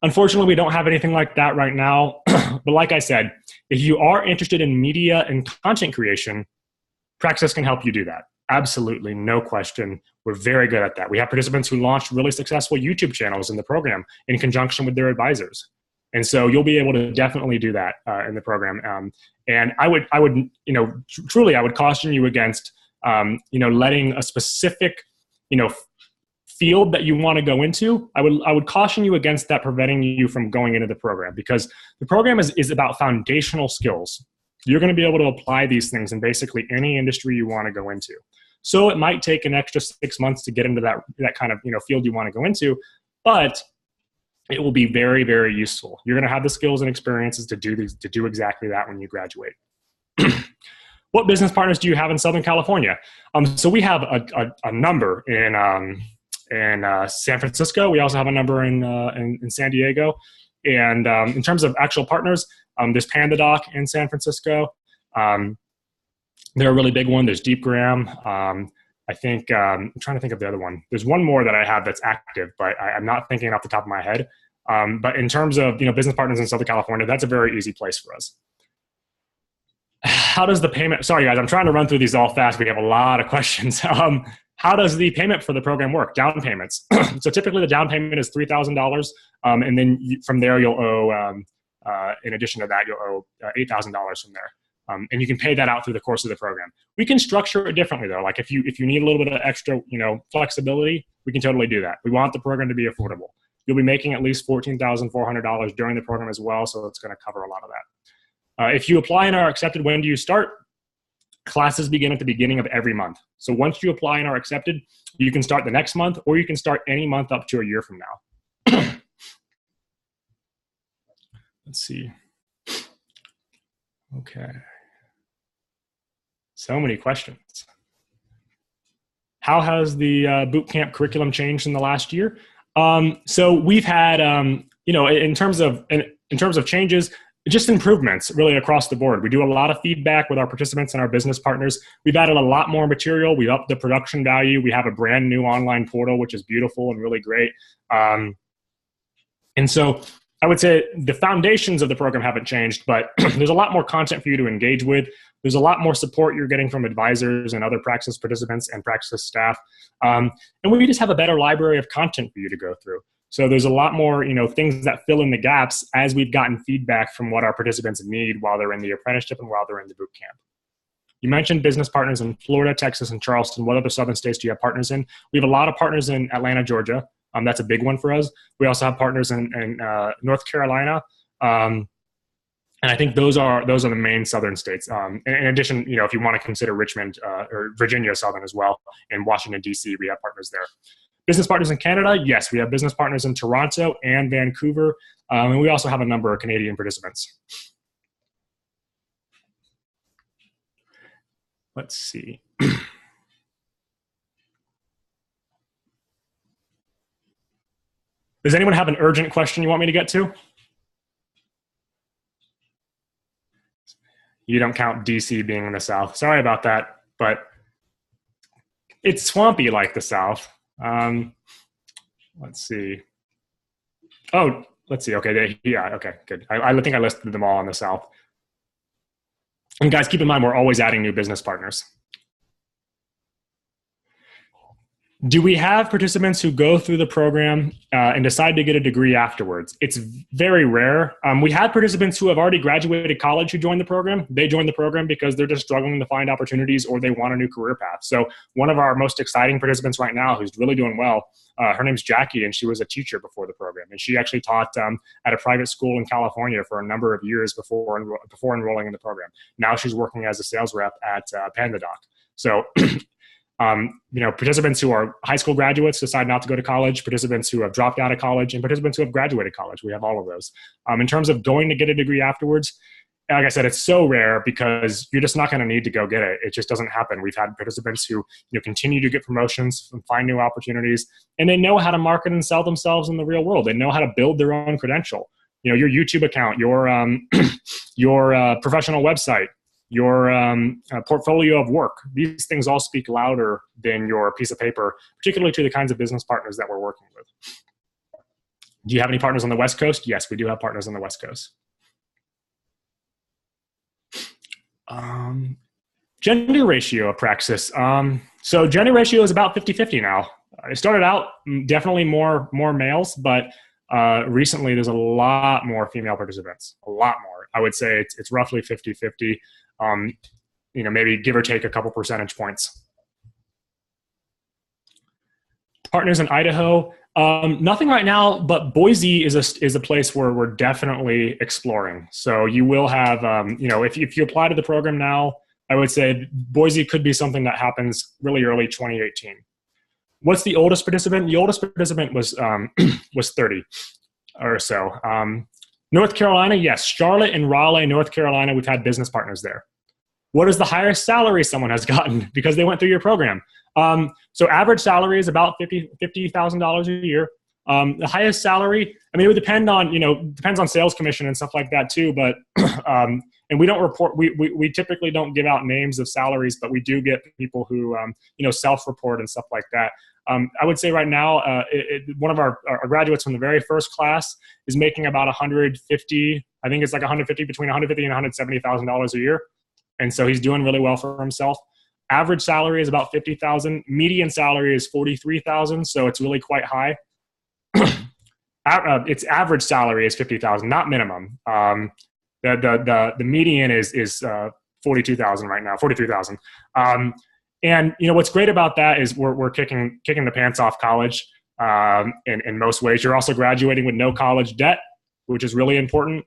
Unfortunately, we don't have anything like that right now. But like I said, if you are interested in media and content creation, Praxis can help you do that. Absolutely, no question. We're very good at that. We have participants who launched really successful YouTube channels in the program in conjunction with their advisors. And so you'll be able to definitely do that in the program. And I would, truly, I would caution you against, letting a specific, field that you want to go into. I would caution you against that preventing you from going into the program, because the program is about foundational skills. You're going to be able to apply these things in basically any industry you want to go into. So it might take an extra 6 months to get into that kind of field you want to go into, but it will be very, very useful. You're going to have the skills and experiences to do exactly that when you graduate. What business partners do you have in Southern California? So we have a number in San Francisco. We also have a number in San Diego. And in terms of actual partners, there's PandaDoc in San Francisco. They're a really big one. There's DeepGram. I think, I'm trying to think of the other one. There's one more that I have that's active, but I'm not thinking off the top of my head. But in terms of business partners in Southern California, that's a very easy place for us. How does the payment, sorry guys, I'm trying to run through these all fast. We have a lot of questions. How does the payment for the program work? Down payments. So typically the down payment is $3,000. And then from there you'll owe, in addition to that, you'll owe $8,000 from there. And you can pay that out through the course of the program. We can structure it differently though. Like if you need a little bit of extra, flexibility, we can totally do that. We want the program to be affordable. You'll be making at least $14,400 during the program as well. So it's going to cover a lot of that. If you apply and are accepted, when do you start? Classes begin at the beginning of every month. So once you apply and are accepted, you can start the next month, or you can start any month up to a year from now. Let's see. Okay. So many questions. How has the bootcamp curriculum changed in the last year? So we've had, in terms of changes, just improvements really across the board. We do a lot of feedback with our participants and our business partners. We've added a lot more material. We upped the production value. We have a brand new online portal, which is beautiful and really great. And so I would say the foundations of the program haven't changed, but there's a lot more content for you to engage with. There's a lot more support you're getting from advisors and other Praxis participants and Praxis staff. And we just have a better library of content for you to go through. So there's a lot more, things that fill in the gaps as we've gotten feedback from what our participants need while they're in the apprenticeship and while they're in the boot camp. You mentioned business partners in Florida, Texas, and Charleston. What other southern states do you have partners in? We have a lot of partners in Atlanta, Georgia. That's a big one for us. We also have partners in North Carolina. And I think those are the main southern states. In addition, if you want to consider Richmond or Virginia Southern as well, in Washington, D.C., we have partners there. Business partners in Canada, yes, we have business partners in Toronto and Vancouver, and we also have a number of Canadian participants. Let's see. Does anyone have an urgent question you want me to get to? You don't count DC being in the South. Sorry about that, but it's swampy like the South. Let's see. Oh, let's see. Okay, yeah, okay, good. I think I listed them all in the South. And guys, keep in mind, we're always adding new business partners. Do we have participants who go through the program and decide to get a degree afterwards? It's very rare. We had participants who have already graduated college who joined the program. They joined the program because they're just struggling to find opportunities or they want a new career path. So one of our most exciting participants right now who's really doing well, her name's Jackie, and she was a teacher before the program. And she actually taught at a private school in California for a number of years before enrolling in the program. Now she's working as a sales rep at PandaDoc. So participants who are high school graduates decide not to go to college, participants who have dropped out of college, and participants who have graduated college. We have all of those. In terms of going to get a degree afterwards, like I said, it's so rare because you're just not going to need to go get it. It just doesn't happen. We've had participants who continue to get promotions and find new opportunities, and they know how to market and sell themselves in the real world. They know how to build their own credential. Your YouTube account, your professional website, your portfolio of work. These things all speak louder than your piece of paper, particularly to the kinds of business partners that we're working with. Do you have any partners on the West Coast? Yes, we do have partners on the West Coast. Gender ratio of Praxis. So gender ratio is about 50-50 now. It started out definitely more males, but recently there's a lot more female participants, a lot more. I would say it's roughly 50-50. Maybe give or take a couple percentage points. Partners in Idaho, nothing right now, but Boise is a place where we're definitely exploring. So you will have, if you apply to the program now, I would say Boise could be something that happens really early 2018. What's the oldest participant? The oldest participant was 30 or so. North Carolina, yes. Charlotte and Raleigh, North Carolina, we've had business partners there. What is the highest salary someone has gotten because they went through your program? So average salary is about $50,000 a year. The highest salary, it would depend on, depends on sales commission and stuff like that too. But, and we don't report, we typically don't give out names of salaries, but we do get people who, self-report and stuff like that. I would say right now, one of our graduates from the very first class is making about 150, I think it's like 150, between 150 and $170,000 a year. And so he's doing really well for himself. Average salary is about 50,000. Median salary is 43,000. So it's really quite high. Its average salary is 50,000, not minimum. The median is 42,000 right now, 43,000. And what's great about that is we're kicking the pants off college in most ways. You're also graduating with no college debt, which is really important.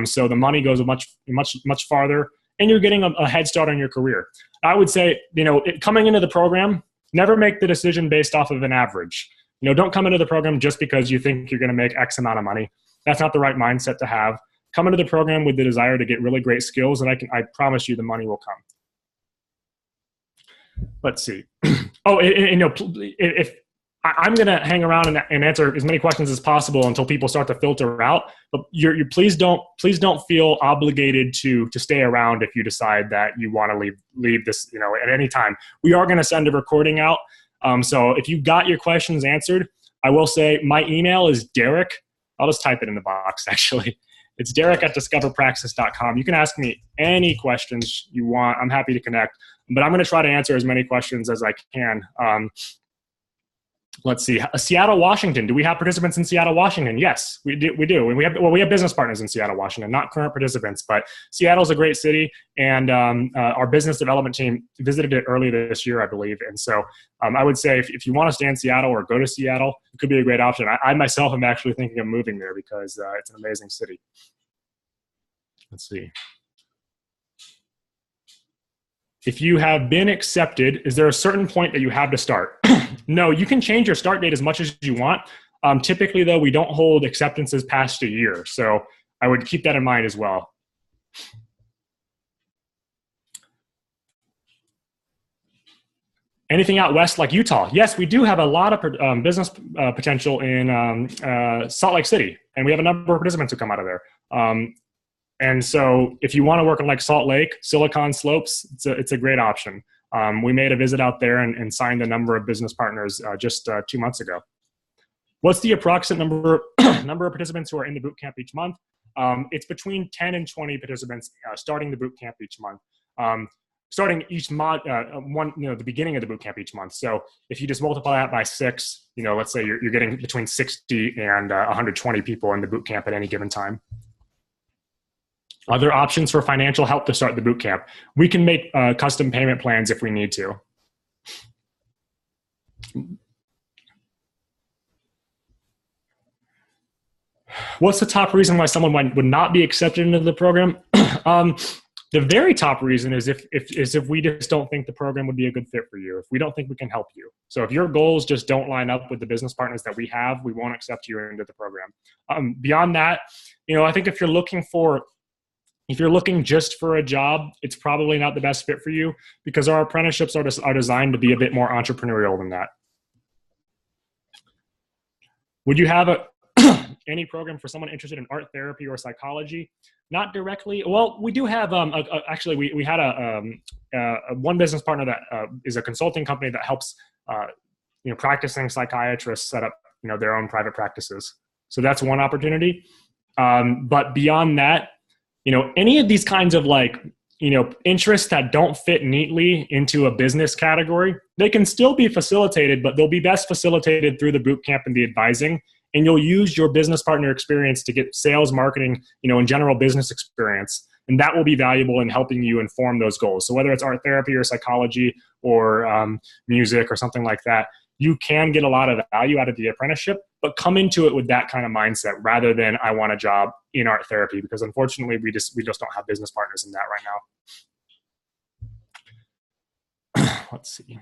So the money goes much farther, and you're getting a head start on your career. I would say, coming into the program, never make the decision based off of an average. Don't come into the program just because you think you're going to make X amount of money. That's not the right mindset to have. Come into the program with the desire to get really great skills, and I promise you the money will come. Let's see. Oh, if I'm going to hang around and answer as many questions as possible until people start to filter out. But please don't feel obligated to stay around if you decide that you want to leave this at any time. We are going to send a recording out. So if you got your questions answered, I will say my email is Derek. I'll just type it in the box actually. It's Derek@discoverpraxis.com. You can ask me any questions you want. I'm happy to connect, but I'm going to try to answer as many questions as I can. Let's see. Seattle, Washington. Do we have participants in Seattle, Washington? Yes, we do. And we have business partners in Seattle, Washington, not current participants, but Seattle's a great city. And our business development team visited it earlier this year, I believe. And so I would say if you want to stay in Seattle or go to Seattle, it could be a great option. I myself am actually thinking of moving there because it's an amazing city. Let's see. If you have been accepted, is there a certain point that you have to start? No, you can change your start date as much as you want. Typically, though, we don't hold acceptances past a year. So I would keep that in mind as well. Anything out west like Utah? Yes, we do have a lot of business potential in Salt Lake City. And we have a number of participants who come out of there. And so if you want to work in like Salt Lake, Silicon Slopes, it's a great option. We made a visit out there and signed a number of business partners just 2 months ago. What's the approximate number of participants who are in the boot camp each month? It's between 10 and 20 participants starting the boot camp each month. Starting each the beginning of the boot camp each month. So if you just multiply that by 6, let's say you're getting between 60 and 120 people in the boot camp at any given time. Other options for financial help to start the boot camp. We can make custom payment plans if we need to. What's the top reason why someone would not be accepted into the program? The very top reason is if we just don't think the program would be a good fit for you, if we don't think we can help you. So if your goals just don't line up with the business partners that we have, we won't accept you into the program. Beyond that, I think if you're looking just for a job, it's probably not the best fit for you, because our apprenticeships are designed to be a bit more entrepreneurial than that. Would you have any program for someone interested in art therapy or psychology? Not directly. Well, we do have, actually, we had one business partner that is a consulting company that helps, practicing psychiatrists set up, their own private practices. So that's one opportunity. But beyond that, any of these kinds of interests that don't fit neatly into a business category, they can still be facilitated, but they'll be best facilitated through the boot camp and the advising. And you'll use your business partner experience to get sales, marketing, and general business experience. And that will be valuable in helping you inform those goals. So whether it's art therapy or psychology or music or something like that, you can get a lot of value out of the apprenticeship, but come into it with that kind of mindset rather than I want a job in art therapy, because unfortunately we just don't have business partners in that right now. Let's see.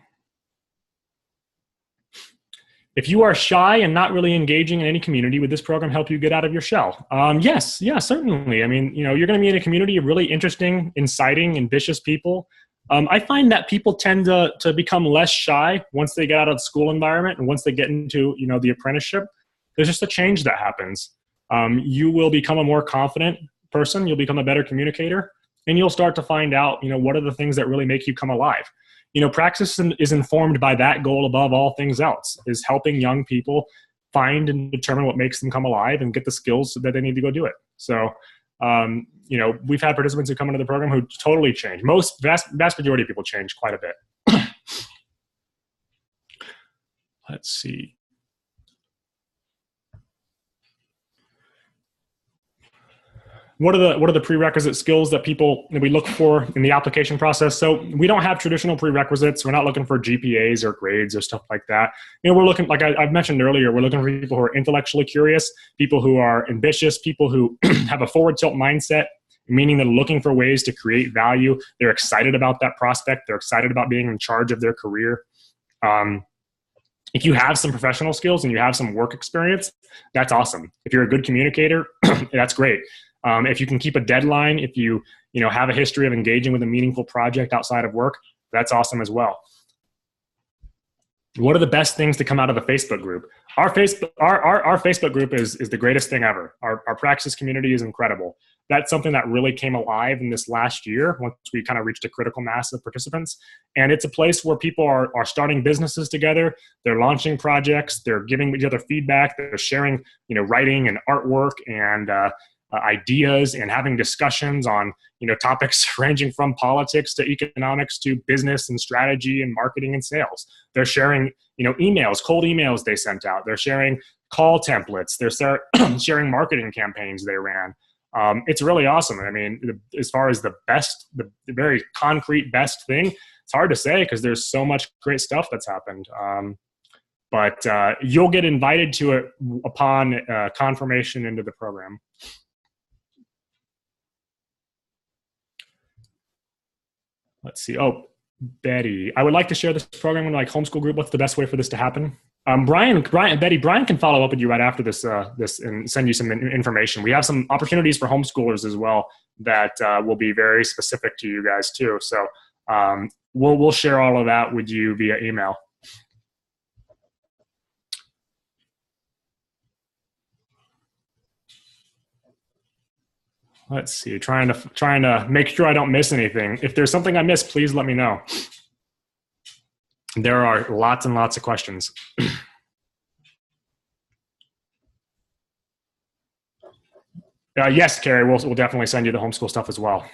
If you are shy and not really engaging in any community, would this program help you get out of your shell? Yes, certainly. I mean, you're going to be in a community of really interesting, inciting, ambitious people. I find that people tend to become less shy once they get out of the school environment and once they get into, the apprenticeship. There's just a change that happens. You will become a more confident person. You'll become a better communicator, and you'll start to find out, what are the things that really make you come alive. Praxis is informed by that goal above all things else, is helping young people find and determine what makes them come alive and get the skills that they need to go do it. So, we've had participants who come into the program who totally change. Vast majority of people change quite a bit. Let's see. What are the prerequisite skills that we look for in the application process? So we don't have traditional prerequisites. We're not looking for GPAs or grades or stuff like that. We're looking, like I've mentioned earlier, we're looking for people who are intellectually curious, people who are ambitious, people who have a forward tilt mindset, meaning they're looking for ways to create value. They're excited about that prospect. They're excited about being in charge of their career. If you have some professional skills and you have some work experience, that's awesome. If you're a good communicator, that's great. If you can keep a deadline, if you have a history of engaging with a meaningful project outside of work, that's awesome as well. What are the best things to come out of the Facebook group? Our Facebook group is the greatest thing ever. Our Praxis community is incredible. That's something that really came alive in this last year once we kind of reached a critical mass of participants. And it's a place where people are starting businesses together. They're launching projects. They're giving each other feedback. They're sharing, writing and artwork and ideas and having discussions on, topics ranging from politics to economics to business and strategy and marketing and sales. They're sharing, emails, cold emails they sent out. They're sharing call templates. They're sharing marketing campaigns they ran. It's really awesome. I mean, as far as the very concrete best thing, it's hard to say because there's so much great stuff that's happened. But you'll get invited to it upon confirmation into the program. Let's see. Oh, Betty, I would like to share this program in homeschool group. What's the best way for this to happen? Brian can follow up with you right after this and send you some information. We have some opportunities for homeschoolers as well that will be very specific to you guys too. So we'll share all of that with you via email. Let's see, trying to make sure I don't miss anything. If there's something I missed, please let me know. There are lots and lots of questions. Yes, Carrie, we'll definitely send you the homeschool stuff as well.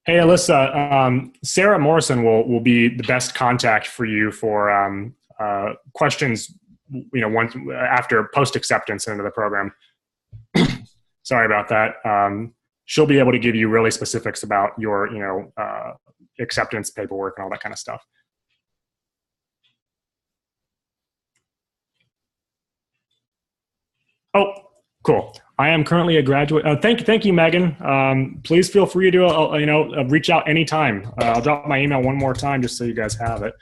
Hey, Alyssa, Sarah Morrison will be the best contact for you for questions, once after post acceptance into the program. Sorry about that. She'll be able to give you really specifics about your, acceptance paperwork and all that kind of stuff. Oh, cool. I am currently a graduate. Thank you, Megan. Please feel free to reach out anytime. I'll drop my email one more time just so you guys have it.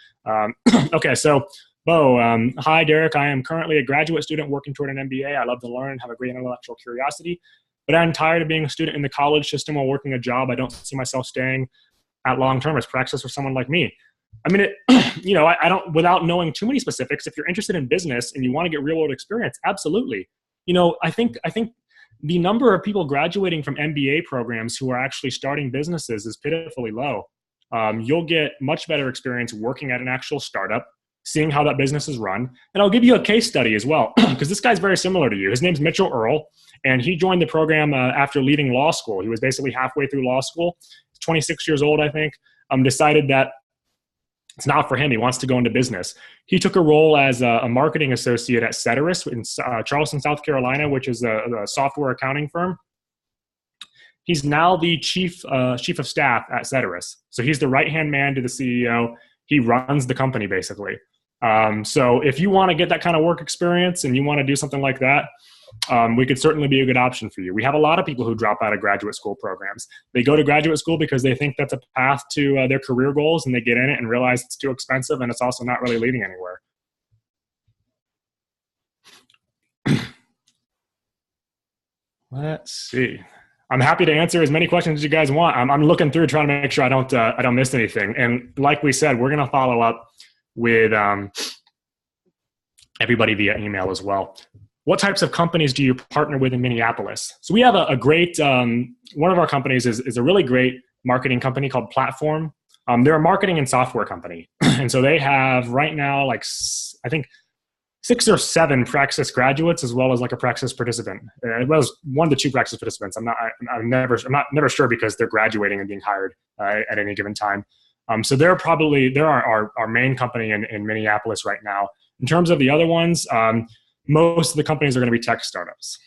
Okay, so Bo, hi Derek. I am currently a graduate student working toward an MBA. I love to learn, have a great intellectual curiosity, but I'm tired of being a student in the college system while working a job. I don't see myself staying at long term as Praxis for someone like me. I mean, I don't, without knowing too many specifics, if you're interested in business and you want to get real world experience, absolutely. I think the number of people graduating from MBA programs who are actually starting businesses is pitifully low. You'll get much better experience working at an actual startup, seeing how that business is run. And I'll give you a case study as well, because this guy's very similar to you. His name's Mitchell Earl, and he joined the program after leaving law school. He was basically halfway through law school, 26 years old, I think, decided that it's not for him. He wants to go into business. He took a role as a marketing associate at Ceteris in Charleston, South Carolina, which is a software accounting firm. He's now the chief of staff at Ceteris. So he's the right-hand man to the CEO. He runs the company, basically. So if you want to get that kind of work experience and you want to do something like that, we could certainly be a good option for you. We have a lot of people who drop out of graduate school programs. They go to graduate school because they think that's a path to their career goals, and they get in it and realize it's too expensive and it's also not really leading anywhere. Let's see. I'm happy to answer as many questions as you guys want. I'm looking through trying to make sure I don't miss anything. And like we said, we're going to follow up with everybody via email as well. What types of companies do you partner with in Minneapolis? So we have a great, one of our companies is a really great marketing company called Platform. They're a marketing and software company. And so they have right now, I think 6 or 7 Praxis graduates, as well as like a Praxis participant. As well as 1 to 2 Praxis participants. I'm not never sure because they're graduating and being hired at any given time. So they're our main company in Minneapolis right now. In terms of the other ones, most of the companies are going to be tech startups.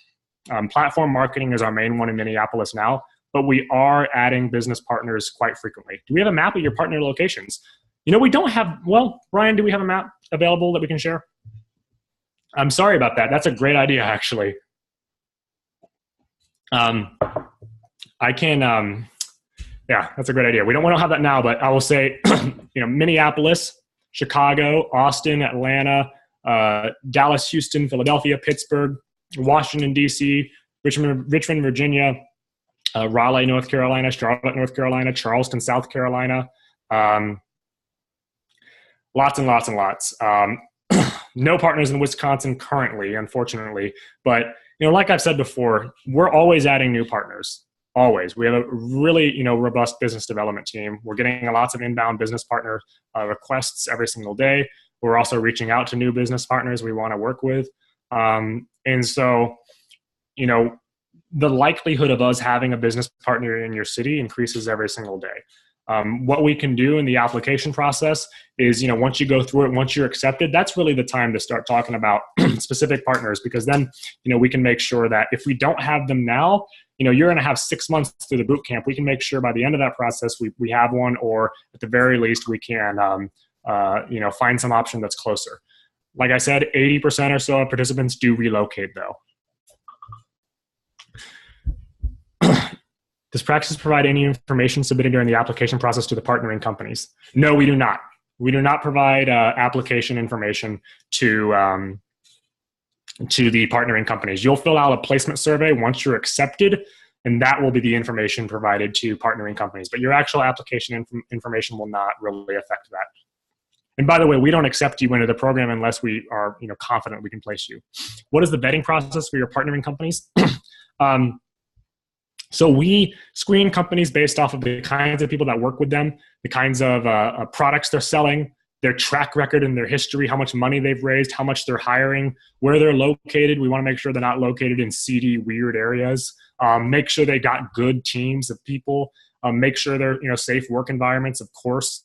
Platform marketing is our main one in Minneapolis now, but we are adding business partners quite frequently. Do we have a map of your partner locations? We don't have, well, Brian, do we have a map available that we can share? I'm sorry about that. That's a great idea, actually. I can, yeah, that's a great idea. We don't have that now, but I will say, Minneapolis, Chicago, Austin, Atlanta, Dallas, Houston, Philadelphia, Pittsburgh, Washington, D.C., Richmond, Virginia, Raleigh, North Carolina, Charlotte, North Carolina, Charleston, South Carolina. Lots and lots and lots. No partners in Wisconsin currently, unfortunately. But, like I've said before, we're always adding new partners. Always. We have a really, robust business development team. We're getting lots of inbound business partner requests every single day. We're also reaching out to new business partners we want to work with. And so, the likelihood of us having a business partner in your city increases every single day. What we can do in the application process is, once you go through it, once you're accepted, that's really the time to start talking about specific partners, because then, we can make sure that if we don't have them now, you're going to have 6 months through the boot camp. We can make sure by the end of that process, we have one, or at the very least, we can, find some option that's closer. Like I said, 80% or so of participants do relocate though. Does Praxis provide any information submitted during the application process to the partnering companies? No, we do not. We do not provide application information to the partnering companies. You'll fill out a placement survey once you're accepted, and that will be the information provided to partnering companies. But your actual application information will not really affect that. And by the way, we don't accept you into the program unless we are confident we can place you. What is the vetting process for your partnering companies? So we screen companies based off of the kinds of people that work with them, the kinds of products they're selling, their track record and their history, how much money they've raised, how much they're hiring, where they're located. We want to make sure they're not located in seedy, weird areas. Make sure they got good teams of people. Make sure they're safe work environments, of course.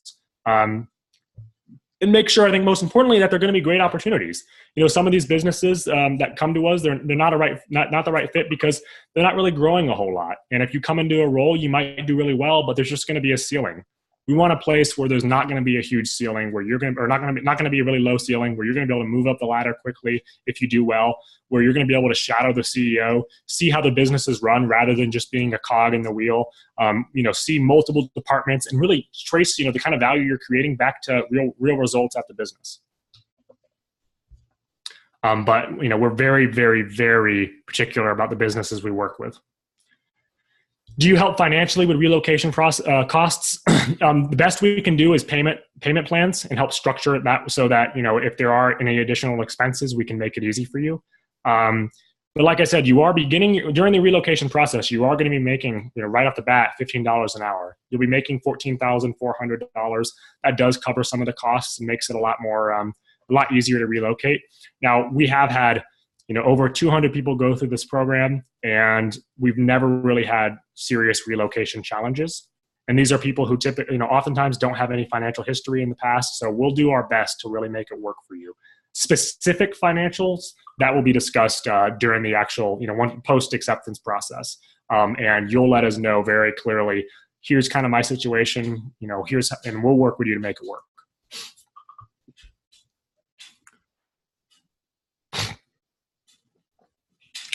And make sure, I think most importantly, that they're going to be great opportunities. Some of these businesses that come to us, they're not the right fit because they're not really growing a whole lot. And if you come into a role, you might do really well, but there's just going to be a ceiling. We want a place where there's not going to be a huge ceiling, where not going to be a really low ceiling, where you're going to be able to move up the ladder quickly if you do well, where you're going to be able to shadow the CEO, see how the business is run rather than just being a cog in the wheel, see multiple departments and really trace, the kind of value you're creating back to real results at the business. But we're very, very, very particular about the businesses we work with. Do you help financially with relocation costs? The best we can do is payment plans and help structure that so that, if there are any additional expenses, we can make it easy for you. But like I said, you are beginning during the relocation process, you are going to be making, right off the bat, $15 an hour. You'll be making $14,400. That does cover some of the costs and makes it a lot easier to relocate. Now, we have had over 200 people go through this program, and we've never really had serious relocation challenges. And these are people who typically, oftentimes don't have any financial history in the past. So we'll do our best to really make it work for you. Specific financials, that will be discussed during the actual, post-acceptance process. And you'll let us know very clearly, here's kind of my situation, and we'll work with you to make it work.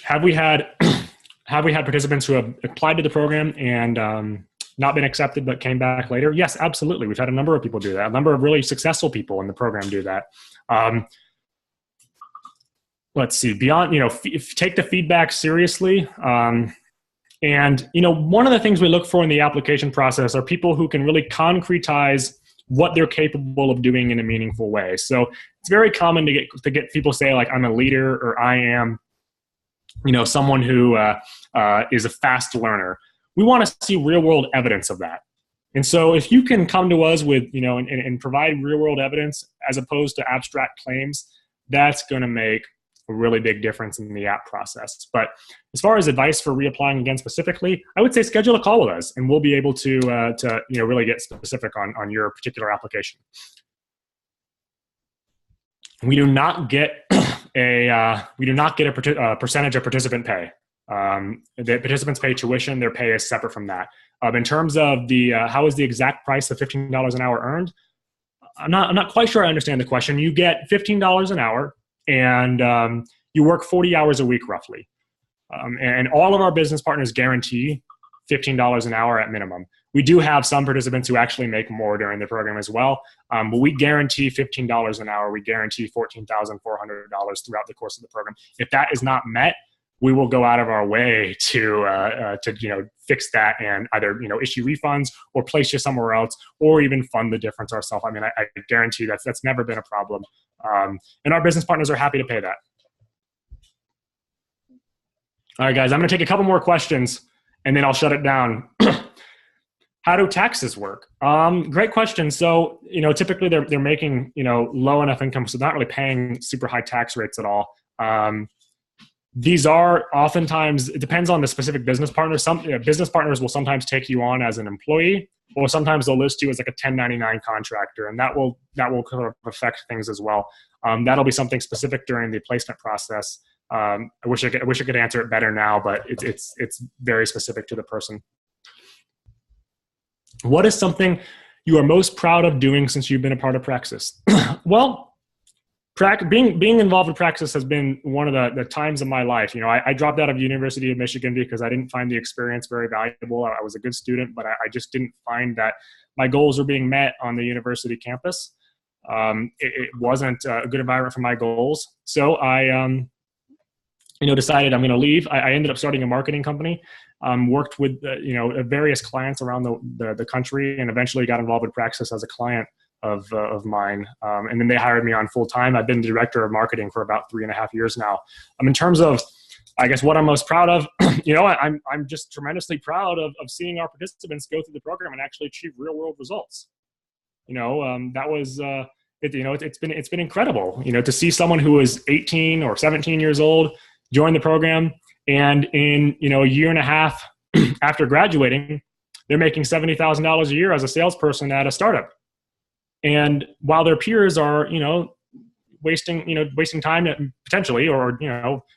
Have we had participants who have applied to the program and not been accepted but came back later? Yes, absolutely. We've had a number of people do that. A number of really successful people in the program do that. Let's see. Beyond, take the feedback seriously. And one of the things we look for in the application process are people who can really concretize what they're capable of doing in a meaningful way. So it's very common to get people say, like, I'm a leader, or I am someone who is a fast learner. We want to see real world evidence of that. And so if you can come to us with, and provide real world evidence as opposed to abstract claims, that's going to make a really big difference in the app process. But as far as advice for reapplying again specifically, I would say schedule a call with us and we'll be able to really get specific on your particular application. We do not get a percentage of participant pay. The participants pay tuition; their pay is separate from that. In terms of the how is the exact price of $15 an hour earned? I'm not quite sure I understand the question. You get $15 an hour, and you work 40 hours a week roughly. And all of our business partners guarantee $15 an hour at minimum. We do have some participants who actually make more during the program as well, but we guarantee $15 an hour. We guarantee $14,400 throughout the course of the program. If that is not met, we will go out of our way to fix that and either issue refunds or place you somewhere else, or even fund the difference ourselves. I mean, I guarantee that's never been a problem, and our business partners are happy to pay that. All right, guys, I'm going to take a couple more questions, and then I'll shut it down. How do taxes work? Great question. So, typically they're making, low enough income, so they're not really paying super high tax rates at all. These are oftentimes, it depends on the specific business partner. Some business partners will sometimes take you on as an employee, or sometimes they'll list you as like a 1099 contractor, and that will kind of affect things as well. That'll be something specific during the placement process. I wish I could answer it better now, but it's very specific to the person. What is something you are most proud of doing since you've been a part of Praxis? Well, being involved with Praxis has been one of the times of my life. I dropped out of University of Michigan because I didn't find the experience very valuable. I was a good student, but I just didn't find that my goals were being met on the university campus. It wasn't a good environment for my goals. So I decided I'm going to leave. I ended up starting a marketing company, worked with various clients around the country, and eventually got involved with Praxis as a client of mine. And then they hired me on full time. I've been the director of marketing for about 3.5 years now. In terms of, I guess, what I'm most proud of, I'm just tremendously proud of seeing our participants go through the program and actually achieve real world results. That was, it's been incredible, to see someone who was 18 or 17 years old join the program, and in, a year and a half after graduating, they're making $70,000 a year as a salesperson at a startup. And while their peers are, wasting time potentially, or,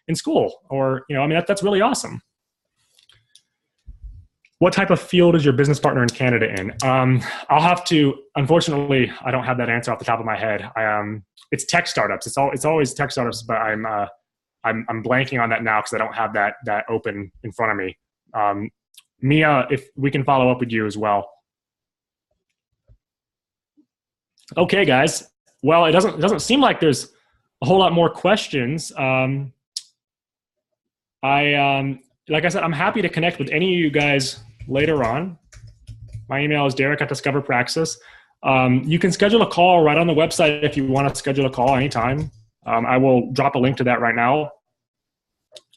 in school, or, that's really awesome. What type of field is your business partner in Canada in? I'll have to, unfortunately, I don't have that answer off the top of my head. It's tech startups. It's always tech startups, but I'm blanking on that now because I don't have that open in front of me. Mia, if we can follow up with you as well. Okay, guys. Well, it doesn't seem like there's a whole lot more questions. Like I said, I'm happy to connect with any of you guys later on. My email is derek@discoverpraxis. You can schedule a call right on the website if you want to schedule a call anytime. I will drop a link to that right now.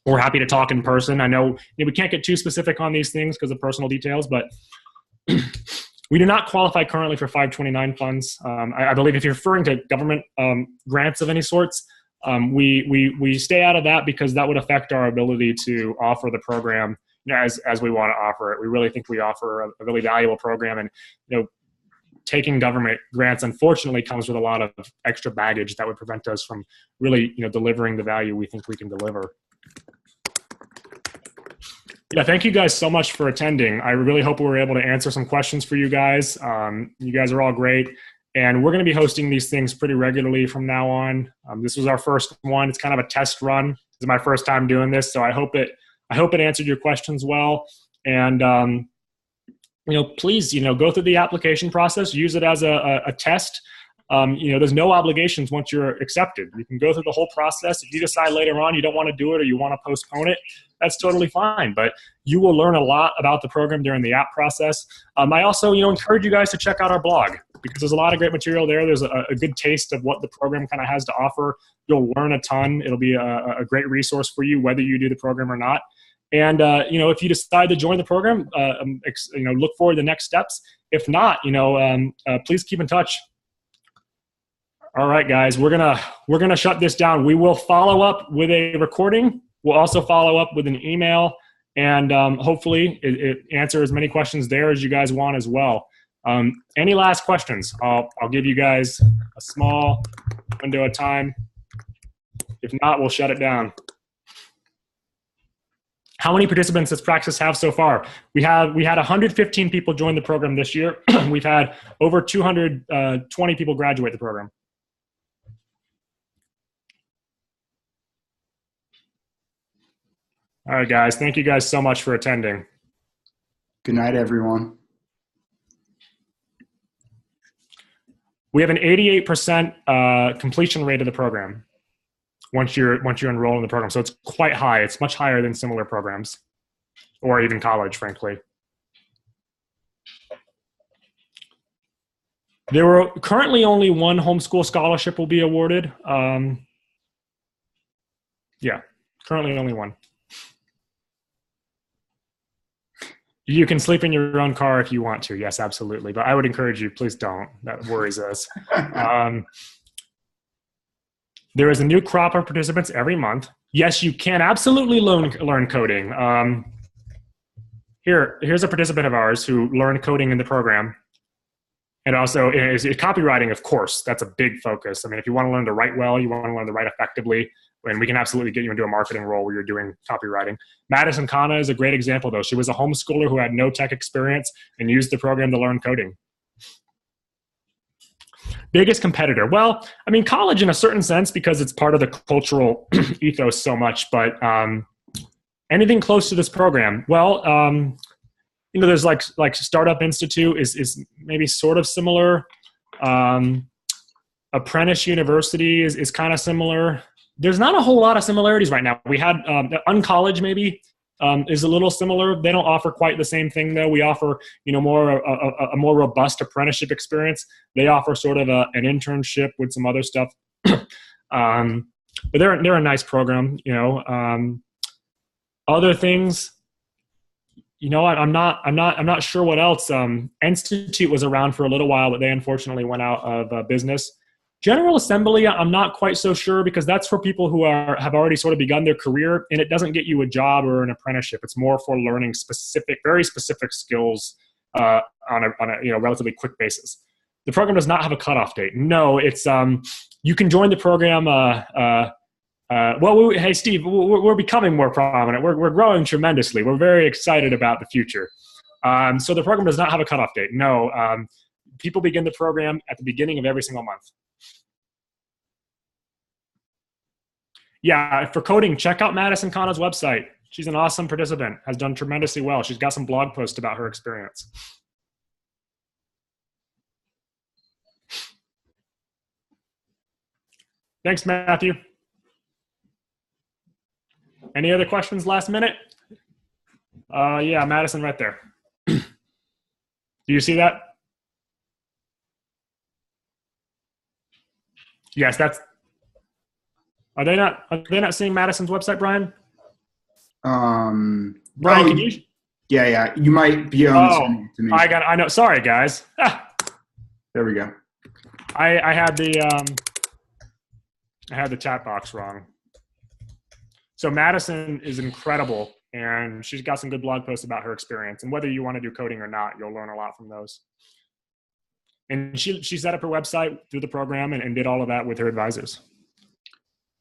We're happy to talk in person. I know we can't get too specific on these things because of personal details, but we do not qualify currently for 529 funds. I believe if you're referring to government grants of any sorts, we stay out of that because that would affect our ability to offer the program as we want to offer it. We really think we offer a really valuable program, and taking government grants unfortunately comes with a lot of extra baggage that would prevent us from really delivering the value we think we can deliver. Yeah, thank you guys so much for attending. I really hope we were able to answer some questions for you guys. You guys are all great. And we're going to be hosting these things pretty regularly from now on. This was our first one. It's kind of a test run. This is my first time doing this, so I hope it answered your questions well. And please go through the application process. Use it as a test. There's no obligations once you're accepted. You can go through the whole process. If you decide later on you don't want to do it or you want to postpone it, that's totally fine. But you will learn a lot about the program during the app process. I also encourage you guys to check out our blog because there's a lot of great material there. There's a good taste of what the program kind of has to offer. You'll learn a ton. It'll be a great resource for you whether you do the program or not. And if you decide to join the program, look forward to the next steps. If not, please keep in touch. All right, guys, we're gonna shut this down. We will follow up with a recording. We'll also follow up with an email, and hopefully it answer as many questions there as you guys want as well. Any last questions? I'll give you guys a small window of time. If not, we'll shut it down. How many participants does Praxis have so far? We had 115 people join the program this year. We've had over 220 people graduate the program. All right, guys. Thank you guys so much for attending. Good night, everyone. We have an 88% completion rate of the program once you're enrolled in the program. So it's quite high. It's much higher than similar programs or even college, frankly. There were currently only one homeschool scholarship will be awarded. Yeah, currently only one. You can sleep in your own car if you want to. Yes, absolutely. But I would encourage you, please don't. That worries us. There is a new crop of participants every month. Yes, you can absolutely learn coding. Here's a participant of ours who learned coding in the program. And also is copywriting, of course, that's a big focus. I mean, if you want to learn to write well, you want to learn to write effectively, and we can absolutely get you into a marketing role where you're doing copywriting. Madison Kana is a great example, though. She was a homeschooler who had no tech experience and used the program to learn coding. Biggest competitor? Well, I mean, college in a certain sense because it's part of the cultural ethos so much, but anything close to this program? Well, there's like Startup Institute is maybe sort of similar. Apprentice University is kind of similar. There's not a whole lot of similarities right now. We had Uncollege maybe is a little similar. They don't offer quite the same thing though. We offer, a more robust apprenticeship experience. They offer sort of an internship with some other stuff. But they're a nice program, other things, I'm not sure what else. Institute was around for a little while, but they unfortunately went out of business. General Assembly, I'm not quite so sure, because that's for people who have already sort of begun their career, and it doesn't get you a job or an apprenticeship. It's more for learning very specific skills on a relatively quick basis. The program does not have a cutoff date. No, it's you can join the program. Hey Steve, we're becoming more prominent. We're growing tremendously. We're very excited about the future. So the program does not have a cutoff date. No, people begin the program at the beginning of every single month. Yeah, for coding, check out Madison Kana's website. She's an awesome participant, has done tremendously well. She's got some blog posts about her experience. Thanks, Matthew. Any other questions last minute? Yeah, Madison right there. Do you see that? Yes, are they not seeing Madison's website, Brian? Brian, can you? Yeah. You might be on to me. I know. Sorry, guys. There we go. I had the chat box wrong. So Madison is incredible, and she's got some good blog posts about her experience. And whether you want to do coding or not, you'll learn a lot from those. And she set up her website through the program and did all of that with her advisors.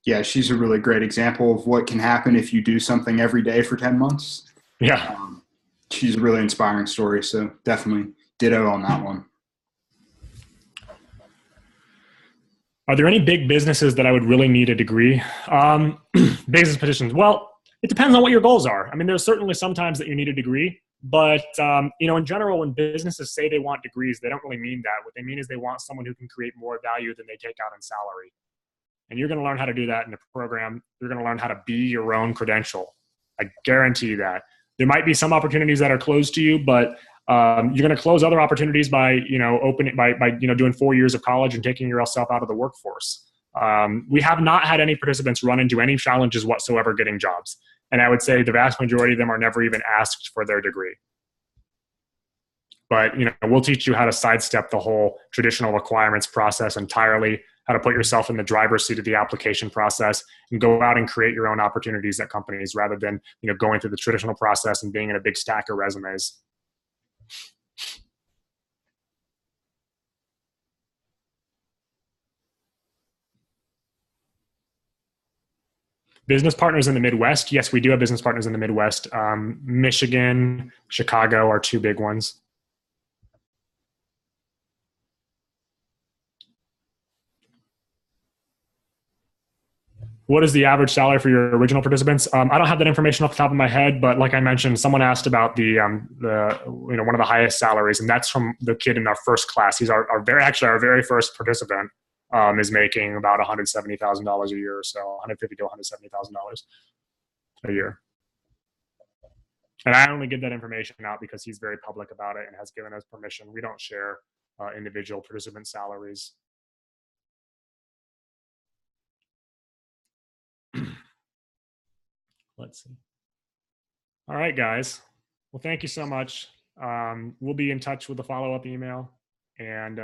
Yeah, she's a really great example of what can happen if you do something every day for 10 months. Yeah. She's a really inspiring story, so definitely ditto on that one. Are there any big businesses that I would really need a degree? Business positions. Well, it depends on what your goals are. I mean, there's certainly sometimes that you need a degree, but in general, when businesses say they want degrees, they don't really mean that. What they mean is they want someone who can create more value than they take out in salary. And you're going to learn how to do that in the program. You're going to learn how to be your own credential. I guarantee you that. There might be some opportunities that are closed to you, but you're going to close other opportunities by doing 4 years of college and taking yourself out of the workforce. We have not had any participants run into any challenges whatsoever getting jobs. And I would say the vast majority of them are never even asked for their degree. But we'll teach you how to sidestep the whole traditional requirements process entirely, how to put yourself in the driver's seat of the application process and go out and create your own opportunities at companies rather than going through the traditional process and being in a big stack of resumes. Business partners in the Midwest. Yes, we do have business partners in the Midwest. Michigan, Chicago are two big ones. What is the average salary for your original participants? I don't have that information off the top of my head, but like I mentioned, someone asked about the one of the highest salaries, and that's from the kid in our first class. He's our very first participant. Is making about $170,000 a year or so, $150,000 to $170,000 a year. And I only give that information out because he's very public about it and has given us permission. We don't share individual participant salaries. Let's see. All right, guys. Well, thank you so much. We'll be in touch with a follow-up email. And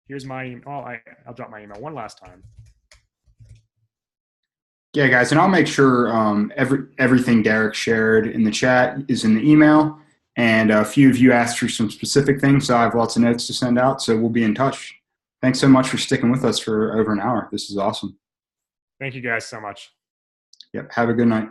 here's my email. I'll drop my email one last time. Yeah, guys, and I'll make sure everything Derek shared in the chat is in the email. And a few of you asked for some specific things, so I have lots of notes to send out. So we'll be in touch. Thanks so much for sticking with us for over an hour. This is awesome. Thank you guys so much. Yep. Have a good night.